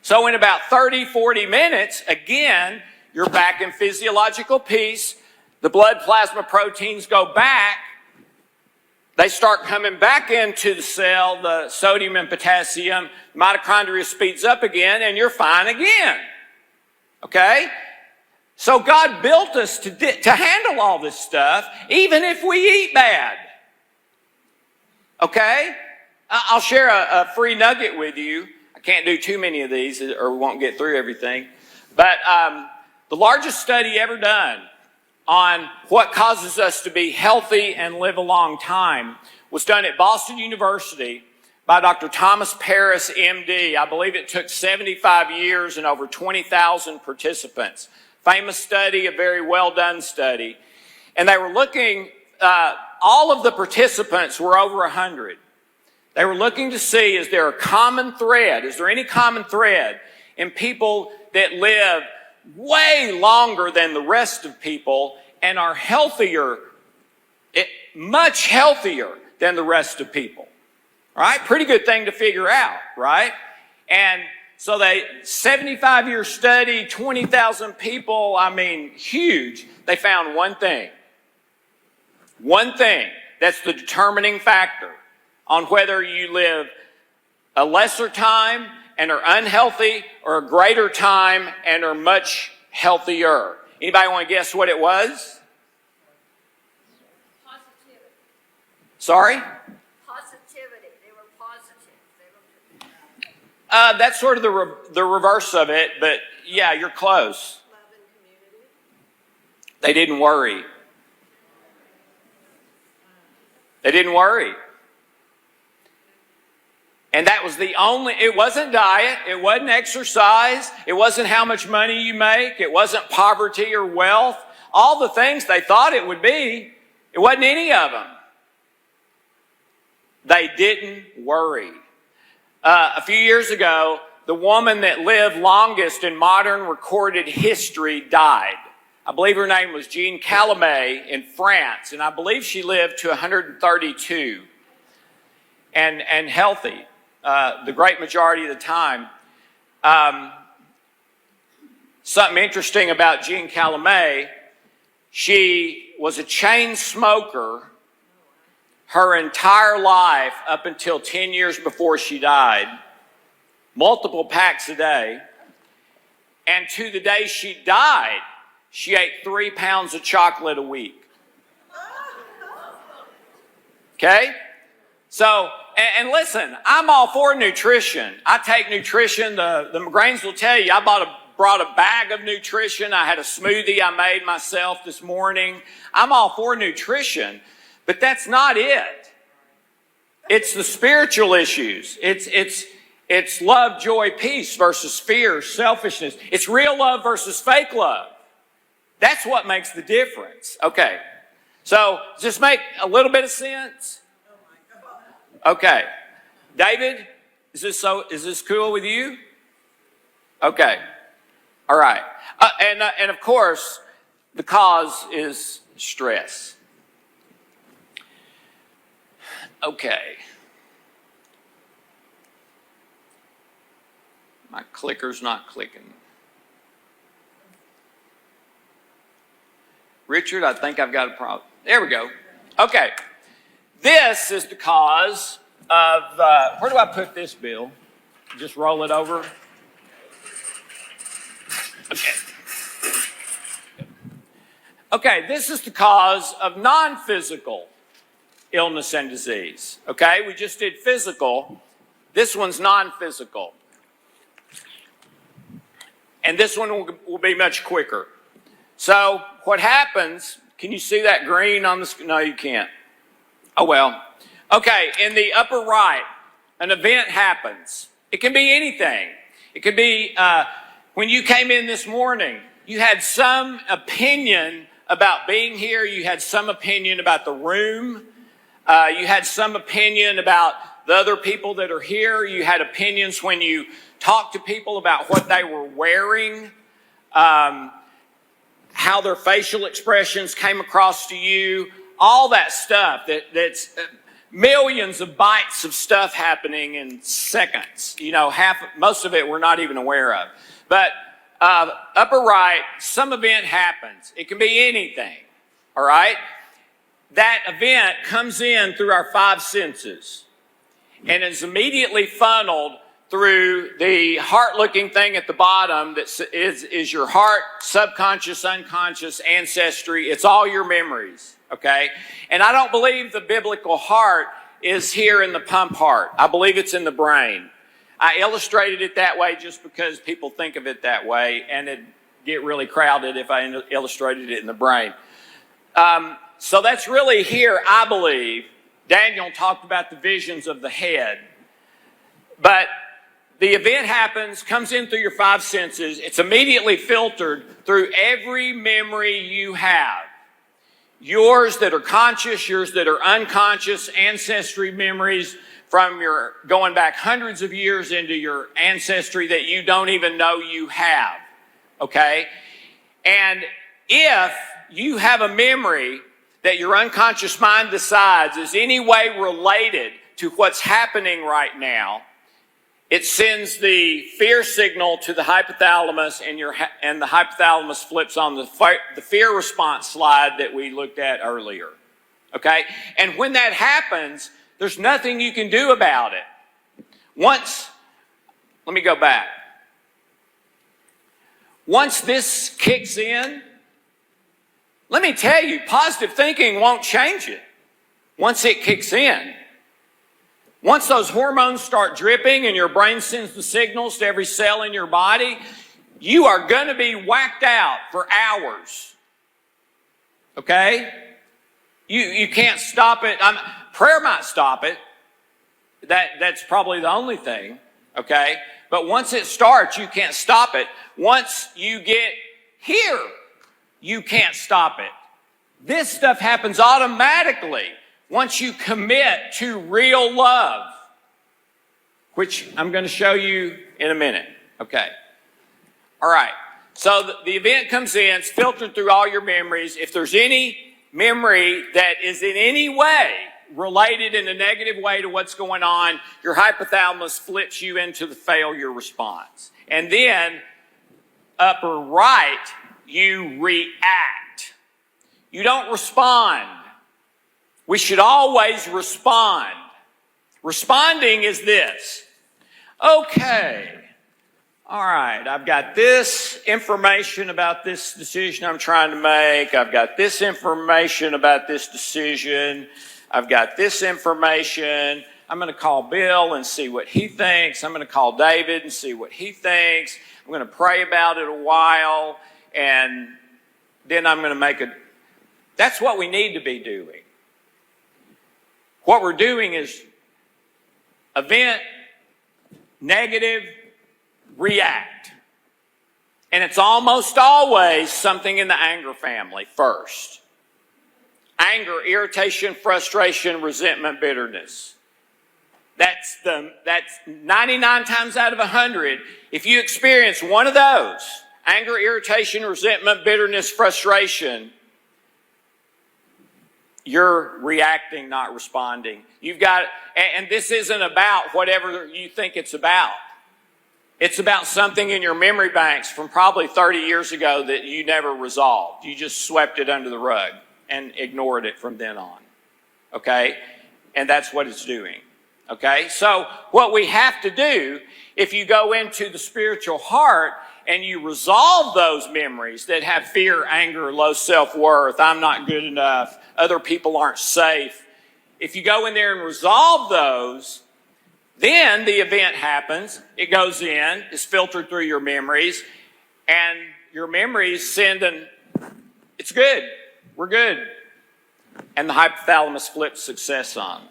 So in about 30, 40 minutes, again, you're back in physiological peace. The blood plasma proteins go back. They start coming back into the cell, the sodium and potassium. Mitochondria speeds up again, and you're fine again. Okay? So God built us to handle all this stuff, even if we eat bad. Okay? I'll share a free nugget with you. I can't do too many of these or we won't get through everything. But the largest study ever done on what causes us to be healthy and live a long time was done at Boston University by Dr. Thomas Paris, MD. I believe it took 75 years and over 20,000 participants. Famous study, a very well done study. And they were looking, all of the participants were over 100. They were looking to see, is there a common thread? Is there any common thread in people that live way longer than the rest of people and are healthier, much healthier than the rest of people? All right? Pretty good thing to figure out, right? And so they, 75-year study, 20,000 people, I mean, huge. They found one thing. One thing that's the determining factor on whether you live a lesser time and are unhealthy or a greater time and are much healthier. Anybody want to guess what it was? Positivity. Sorry? Positivity. They were positive. That's sort of the reverse of it, but yeah, you're close. Love and community. They didn't worry. They didn't worry. And that was the only, it wasn't diet, it wasn't exercise, it wasn't how much money you make, it wasn't poverty or wealth. All the things they thought it would be, it wasn't any of them. They didn't worry. A few years ago, the woman that lived longest in modern recorded history died. I believe her name was Jean Calame in France, and I believe she lived to 132 and healthy. The great majority of the time. Something interesting about Jean Calame, she was a chain smoker her entire life up until 10 years before she died. Multiple packs a day. And to the day she died, she ate 3 pounds of chocolate a week. Okay? So, and listen, I'm all for nutrition. I take nutrition. The McGranes will tell you, I brought a bag of nutrition. I had a smoothie I made myself this morning. I'm all for nutrition, but that's not it. It's the spiritual issues. It's love, joy, peace versus fear, selfishness. It's real love versus fake love. That's what makes the difference. Okay. So, does this make a little bit of sense? Okay. David, is this cool with you? Okay. All right. And of course, the cause is stress. Okay. My clicker's not clicking. Richard, I think I've got a problem. There we go. Okay. This is the cause of, where do I put this, Bill? Just roll it over. Okay. Okay, this is the cause of non-physical illness and disease. Okay, we just did physical. This one's non-physical. And this one will be much quicker. So what happens, can you see that green on the screen? No, you can't. Oh, well. Okay, in the upper right, an event happens. It can be anything. It could be when you came in this morning, you had some opinion about being here. You had some opinion about the room. You had some opinion about the other people that are here. You had opinions when you talked to people about what they were wearing, how their facial expressions came across to you, all that stuff. That's millions of bytes of stuff happening in seconds. You know, most of it we're not even aware of. But upper right, some event happens. It can be anything, all right? That event comes in through our five senses and is immediately funneled through the heart-looking thing at the bottom that is your heart, subconscious, unconscious, ancestry. It's all your memories, okay? And I don't believe the biblical heart is here in the pump heart. I believe it's in the brain. I illustrated it that way just because people think of it that way, and it'd get really crowded if I illustrated it in the brain. So that's really here, I believe. Daniel talked about the visions of the head. But the event happens, comes in through your five senses. It's immediately filtered through every memory you have. Yours that are conscious, yours that are unconscious, ancestry memories from your going back hundreds of years into your ancestry that you don't even know you have. Okay? And if you have a memory that your unconscious mind decides is any way related to what's happening right now, it sends the fear signal to the hypothalamus, and the hypothalamus flips on the fear response slide that we looked at earlier. Okay? And when that happens, there's nothing you can do about it. Let me go back. Once this kicks in, let me tell you, positive thinking won't change it once it kicks in. Once those hormones start dripping and your brain sends the signals to every cell in your body, you are going to be whacked out for hours. Okay? You can't stop it. Prayer might stop it. That's probably the only thing. Okay? But once it starts, you can't stop it. Once you get here, you can't stop it. This stuff happens automatically once you commit to real love, which I'm going to show you in a minute. Okay. All right. So the event comes in, it's filtered through all your memories. If there's any memory that is in any way related in a negative way to what's going on, your hypothalamus flips you into the failure response. And then upper right, you react. You don't respond. We should always respond. Responding is this. Okay. All right. I've got this information about this decision I'm trying to make. I've got this information about this decision. I've got this information. I'm going to call Bill and see what he thinks. I'm going to call David and see what he thinks. I'm going to pray about it a while. And then I'm going to make that's what we need to be doing. What we're doing is event, negative, react. And it's almost always something in the anger family first. Anger, irritation, frustration, resentment, bitterness. That's 99 times out of 100. If you experience one of those, anger, irritation, resentment, bitterness, frustration, you're reacting, not responding. You've got, and this isn't about whatever you think it's about. It's about something in your memory banks from probably 30 years ago that you never resolved. You just swept it under the rug and ignored it from then on. Okay? And that's what it's doing. Okay? So what we have to do, if you go into the spiritual heart and you resolve those memories that have fear, anger, low self-worth, I'm not good enough, other people aren't safe, if you go in there and resolve those, then the event happens, it goes in, it's filtered through your memories, and your memories send it's good, we're good. And the hypothalamus flips success on.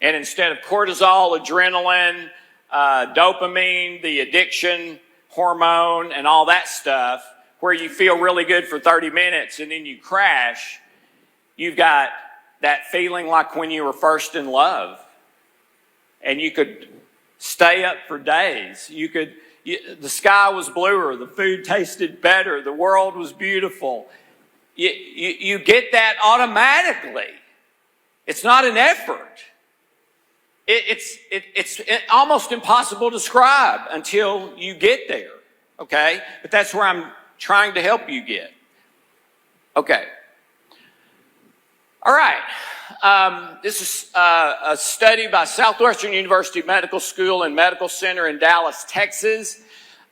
And instead of cortisol, adrenaline, dopamine, the addiction hormone, and all that stuff, where you feel really good for 30 minutes and then you crash, you've got that feeling like when you were first in love. And you could stay up for days. The sky was bluer, the food tasted better, the world was beautiful. You get that automatically. It's not an effort. It's almost impossible to describe until you get there, okay? But that's where I'm trying to help you get. Okay. All right. This is a study by Southwestern University Medical School and Medical Center in Dallas, Texas.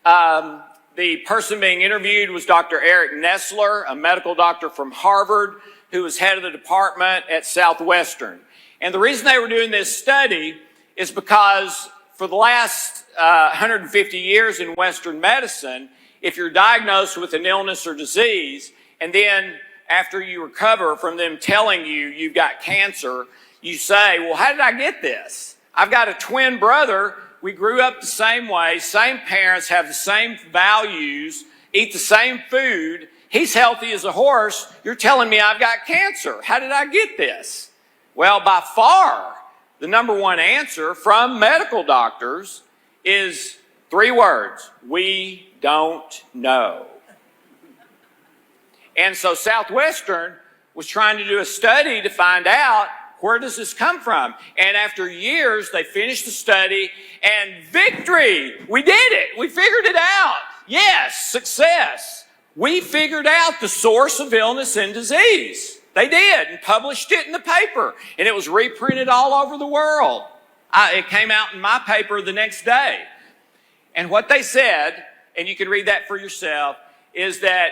The person being interviewed was Dr. Eric Nestler, a medical doctor from Harvard, who was head of the department at Southwestern. And the reason they were doing this study is because for the last 150 years in Western medicine, if you're diagnosed with an illness or disease, and then after you recover from them telling you you've got cancer, you say, well, how did I get this? I've got a twin brother. We grew up the same way, same parents, have the same values, eat the same food. He's healthy as a horse. You're telling me I've got cancer. How did I get this? Well, by far, the number one answer from medical doctors is 3 words: we don't know. And so Southwestern was trying to do a study to find out, where does this come from? And after years, they finished the study, and victory! We did it! We figured it out! Yes, success! We figured out the source of illness and disease. They did, and published it in the paper, and it was reprinted all over the world. It came out in my paper the next day. And what they said, and you can read that for yourself, is that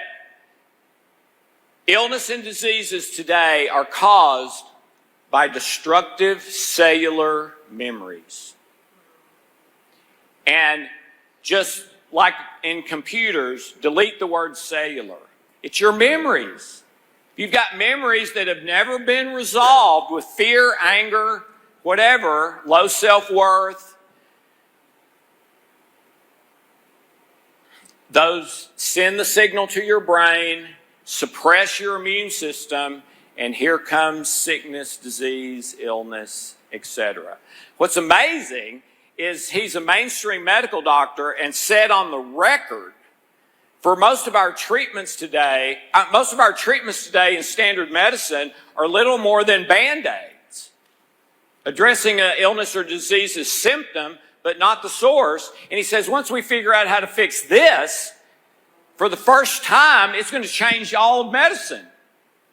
illness and diseases today are caused by destructive cellular memories. And just like in computers, delete the word cellular. It's your memories. You've got memories that have never been resolved with fear, anger, whatever, low self-worth. Those send the signal to your brain, suppress your immune system, and here comes sickness, disease, illness, etc. What's amazing is he's a mainstream medical doctor and said on the record, for most of our treatments today in standard medicine are little more than Band-Aids, addressing an illness or disease's symptom, but not the source. And he says, once we figure out how to fix this, for the first time, it's going to change all of medicine.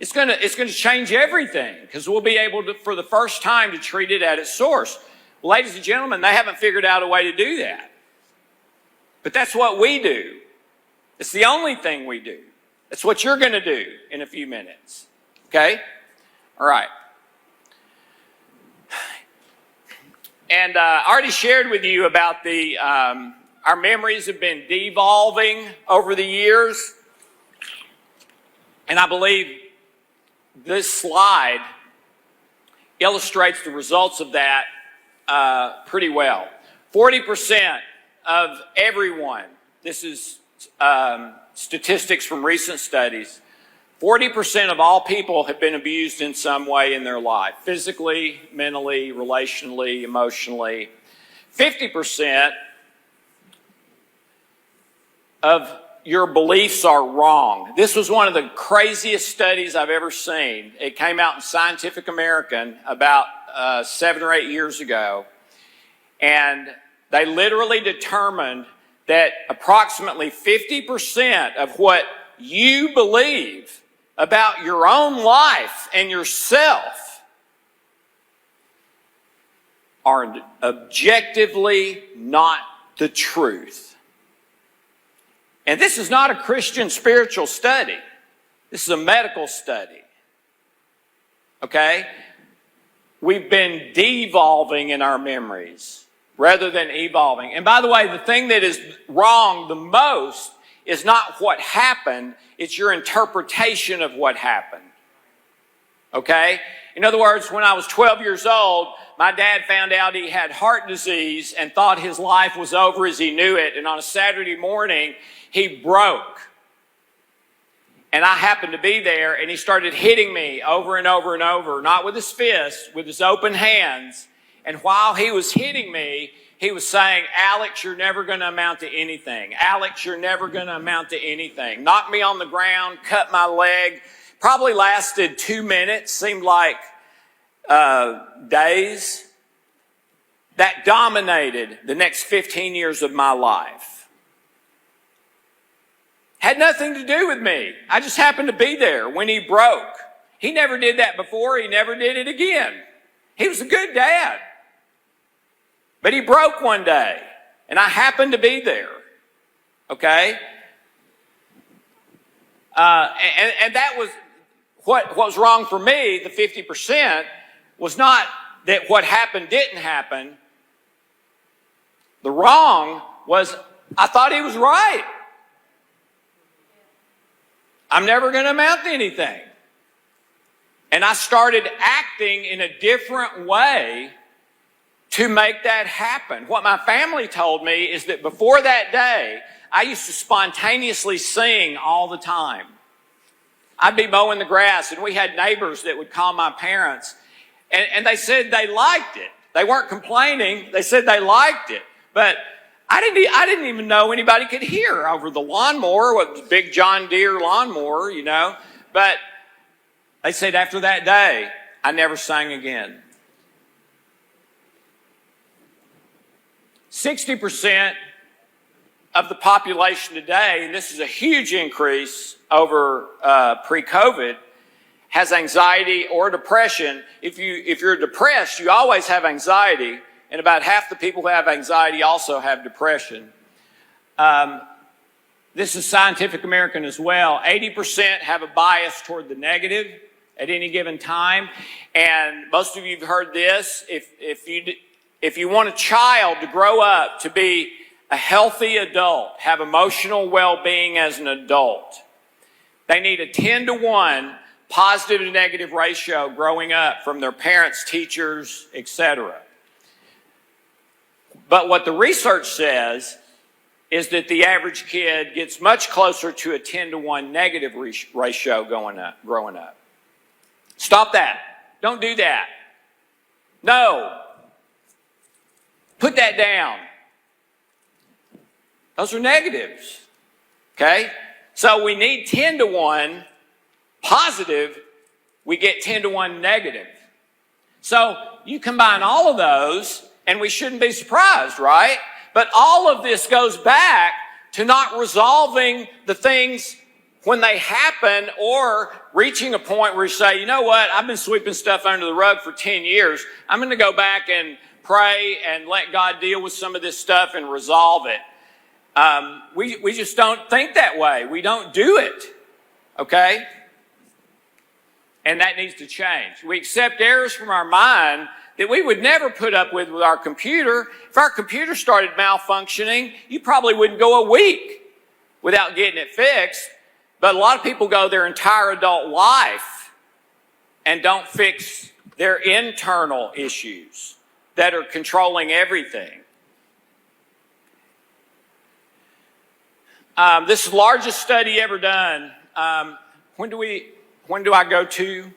It's going to change everything, because we'll be able to, for the first time, to treat it at its source. Well, ladies and gentlemen, they haven't figured out a way to do that. But that's what we do. It's the only thing we do. That's what you're going to do in a few minutes. Okay? All right. And I already shared with you about our memories have been devolving over the years. And I believe this slide illustrates the results of that pretty well. 40% of everyone, this is statistics from recent studies, 40% of all people have been abused in some way in their life, physically, mentally, relationally, emotionally. 50% of your beliefs are wrong. This was one of the craziest studies I've ever seen. It came out in Scientific American about 7 or 8 years ago. And they literally determined that approximately 50% of what you believe about your own life and yourself are objectively not the truth. And this is not a Christian spiritual study. This is a medical study. Okay? We've been devolving in our memories rather than evolving. And by the way, the thing that is wrong the most is not what happened, it's your interpretation of what happened. Okay? In other words, when I was 12 years old, my dad found out he had heart disease and thought his life was over as he knew it. And on a Saturday morning, he broke. And I happened to be there, and he started hitting me over and over and over, not with his fist, with his open hands. And while he was hitting me, he was saying, Alex, you're never going to amount to anything. Alex, you're never going to amount to anything. Knocked me on the ground, cut my leg. Probably lasted 2 minutes, seemed like days. That dominated the next 15 years of my life. Had nothing to do with me. I just happened to be there when he broke. He never did that before. He never did it again. He was a good dad. But he broke one day, and I happened to be there. Okay? And that was what was wrong for me, the 50%, was not that what happened didn't happen. The wrong was I thought he was right. I'm never going to amount to anything. And I started acting in a different way to make that happen. What my family told me is that before that day, I used to spontaneously sing all the time. I'd be mowing the grass, and we had neighbors that would call my parents, and they said they liked it. They weren't complaining. They said they liked it. But I didn't even know anybody could hear over the lawnmower, with the big John Deere lawnmower, you know. But they said after that day, I never sang again. 60% of the population today, and this is a huge increase over pre-COVID, has anxiety or depression. If you're depressed, you always have anxiety. And about half the people who have anxiety also have depression. This is Scientific American as well. 80% have a bias toward the negative at any given time. And most of you have heard this. If you want a child to grow up to be a healthy adult, have emotional well-being as an adult, they need a 10-to-1 positive to negative ratio growing up from their parents, teachers, etc. But what the research says is that the average kid gets much closer to a 10-to-1 negative ratio growing up. Stop that. Don't do that. No. Put that down. Those are negatives. Okay? So we need 10-to-1 positive. We get 10-to-1 negative. So you combine all of those, and we shouldn't be surprised, right? But all of this goes back to not resolving the things when they happen, or reaching a point where you say, you know what, I've been sweeping stuff under the rug for 10 years. I'm going to go back and pray and let God deal with some of this stuff and resolve it. We just don't think that way. We don't do it, okay? And that needs to change. We accept errors from our mind that we would never put up with our computer. If our computer started malfunctioning, you probably wouldn't go a week without getting it fixed. But a lot of people go their entire adult life and don't fix their internal issues that are controlling everything. This is the largest study ever done. When do I go to?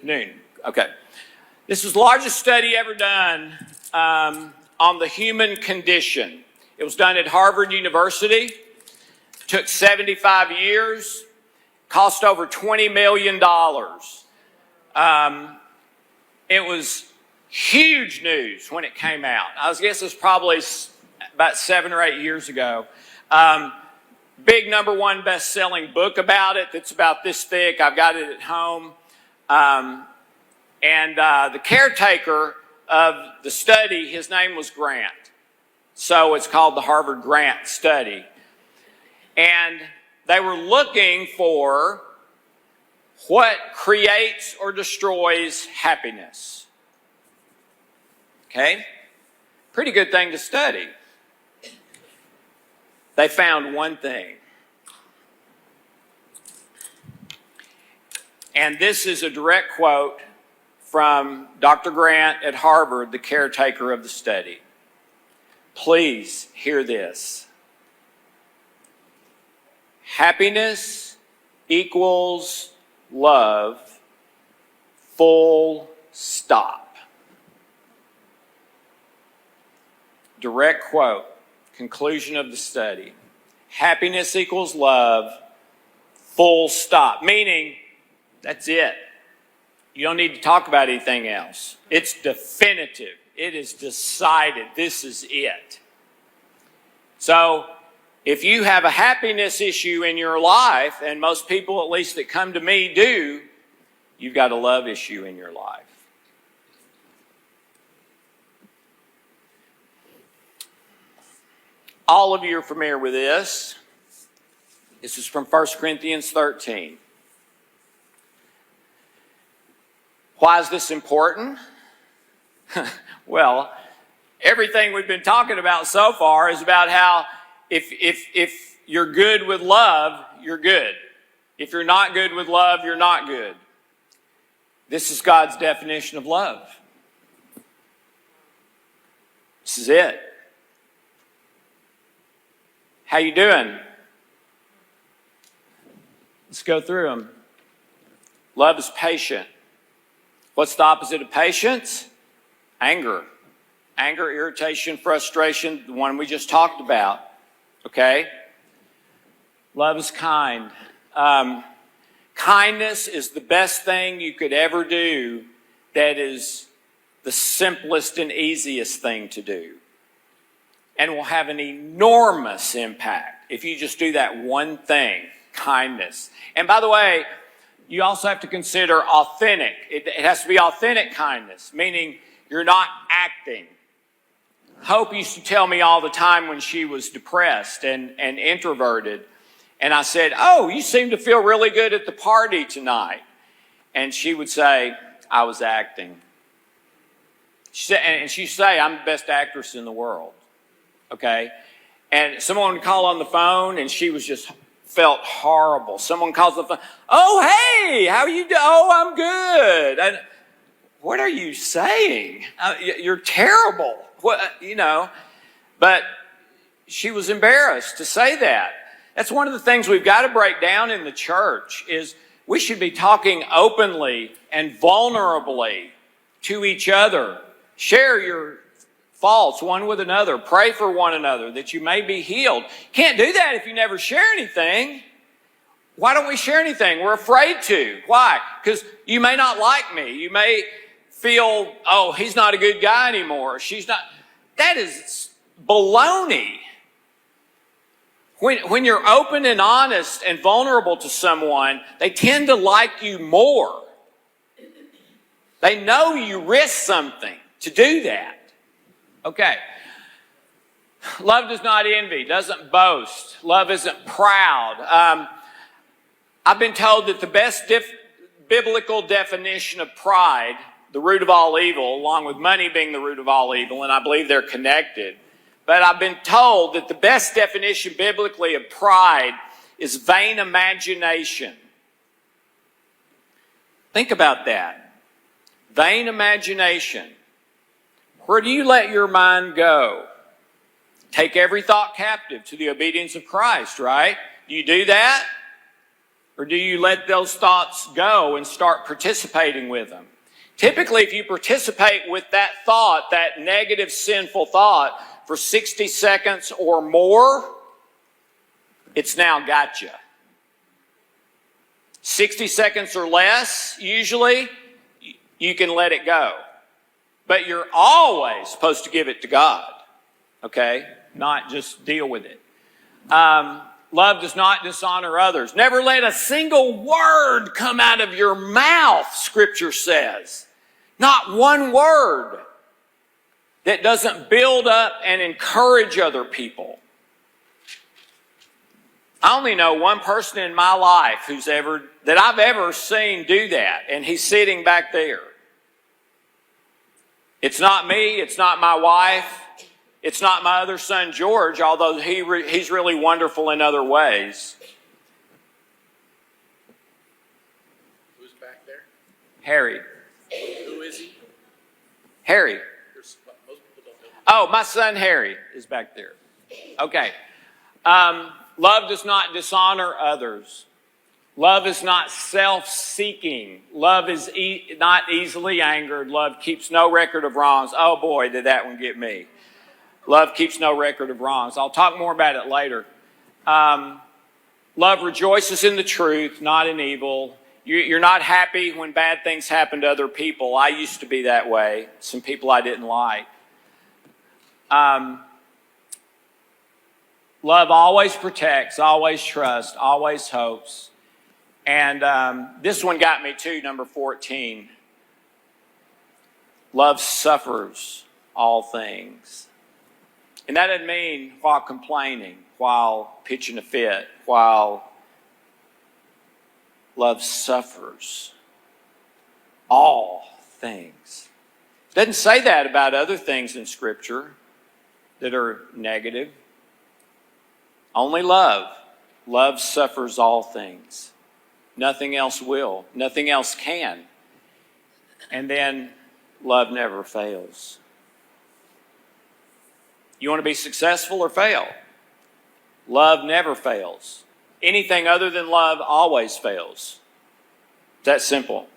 Noon. Okay. This is the largest study ever done on the human condition. It was done at Harvard University. Took 75 years. Cost over $20 million. It was huge news when it came out. I guess it was probably about 7 or 8 years ago. Big #1 best-selling book about it that's about this thick. I've got it at home. And the caretaker of the study, his name was Grant. So it's called the Harvard Grant Study. And they were looking for what creates or destroys happiness. Okay? Pretty good thing to study. They found one thing. And this is a direct quote from Dr. Grant at Harvard, the caretaker of the study. Please hear this. Happiness equals love, full stop. Direct quote, conclusion of the study. Happiness equals love, full stop. Meaning, that's it. You don't need to talk about anything else. It's definitive. It is decided. This is it. So, if you have a happiness issue in your life, and most people, at least that come to me, do, you've got a love issue in your life. All of you are familiar with this. This is from 1 Corinthians 13. Why is this important? Well, everything we've been talking about so far is about how if you're good with love, you're good. If you're not good with love, you're not good. This is God's definition of love. This is it. How you doing? Let's go through them. Love is patient. What's the opposite of patience? Anger. Anger, irritation, frustration, the one we just talked about. Okay? Love is kind. Kindness is the best thing you could ever do that is the simplest and easiest thing to do. And will have an enormous impact if you just do that one thing, kindness. And by the way, you also have to consider authentic. It has to be authentic kindness, meaning you're not acting. Hope used to tell me all the time when she was depressed and introverted. And I said, "Oh, you seem to feel really good at the party tonight." And she would say, "I was acting." And she'd say, "I'm the best actress in the world." Okay? And someone would call on the phone and she was just felt horrible. Someone calls on the phone, "Oh, hey, how are you doing?" "Oh, I'm good." And, "What are you saying? You're terrible." But she was embarrassed to say that. That's one of the things we've got to break down in the church is we should be talking openly and vulnerably to each other. Share your faults one with another. Pray for one another that you may be healed. Can't do that if you never share anything. Why don't we share anything? We're afraid to. Why? Because you may not like me. You may feel, "Oh, he's not a good guy anymore. She's not." That is baloney. When you're open and honest and vulnerable to someone, they tend to like you more. They know you risk something to do that. Okay. Love does not envy, doesn't boast. Love isn't proud. I've been told that the best biblical definition of pride, the root of all evil, along with money being the root of all evil, and I believe they're connected, but I've been told that the best definition biblically of pride is vain imagination. Think about that. Vain imagination. Where do you let your mind go? Take every thought captive to the obedience of Christ, right? Do you do that? Or do you let those thoughts go and start participating with them? Typically, if you participate with that thought, that negative, sinful thought, for 60 seconds or more, it's now got you. 60 seconds or less, usually, you can let it go. But you're always supposed to give it to God, okay? Not just deal with it. Love does not dishonor others. Never let a single word come out of your mouth, Scripture says. Not one word that doesn't build up and encourage other people. I only know one person in my life that I've ever seen do that, and he's sitting back there. It's not me, it's not my wife, it's not my other son George, although he's really wonderful in other ways. Who's back there? Harry. Who is he? Harry. Most people don't know. Oh, my son Harry is back there. Okay. Love does not dishonor others. Love is not self-seeking. Love is not easily angered. Love keeps no record of wrongs. Oh boy, did that one get me. Love keeps no record of wrongs. I'll talk more about it later. Love rejoices in the truth, not in evil. You're not happy when bad things happen to other people. I used to be that way. Some people I didn't like. Love always protects, always trusts, always hopes. And this one got me too, number 14. Love suffers all things. And that doesn't mean while complaining, while pitching a fit, while love suffers all things. It doesn't say that about other things in Scripture that are negative. Only love. Love suffers all things. Nothing else will. Nothing else can. And then love never fails. You want to be successful or fail? Love never fails. Anything other than love always fails. It's that simple.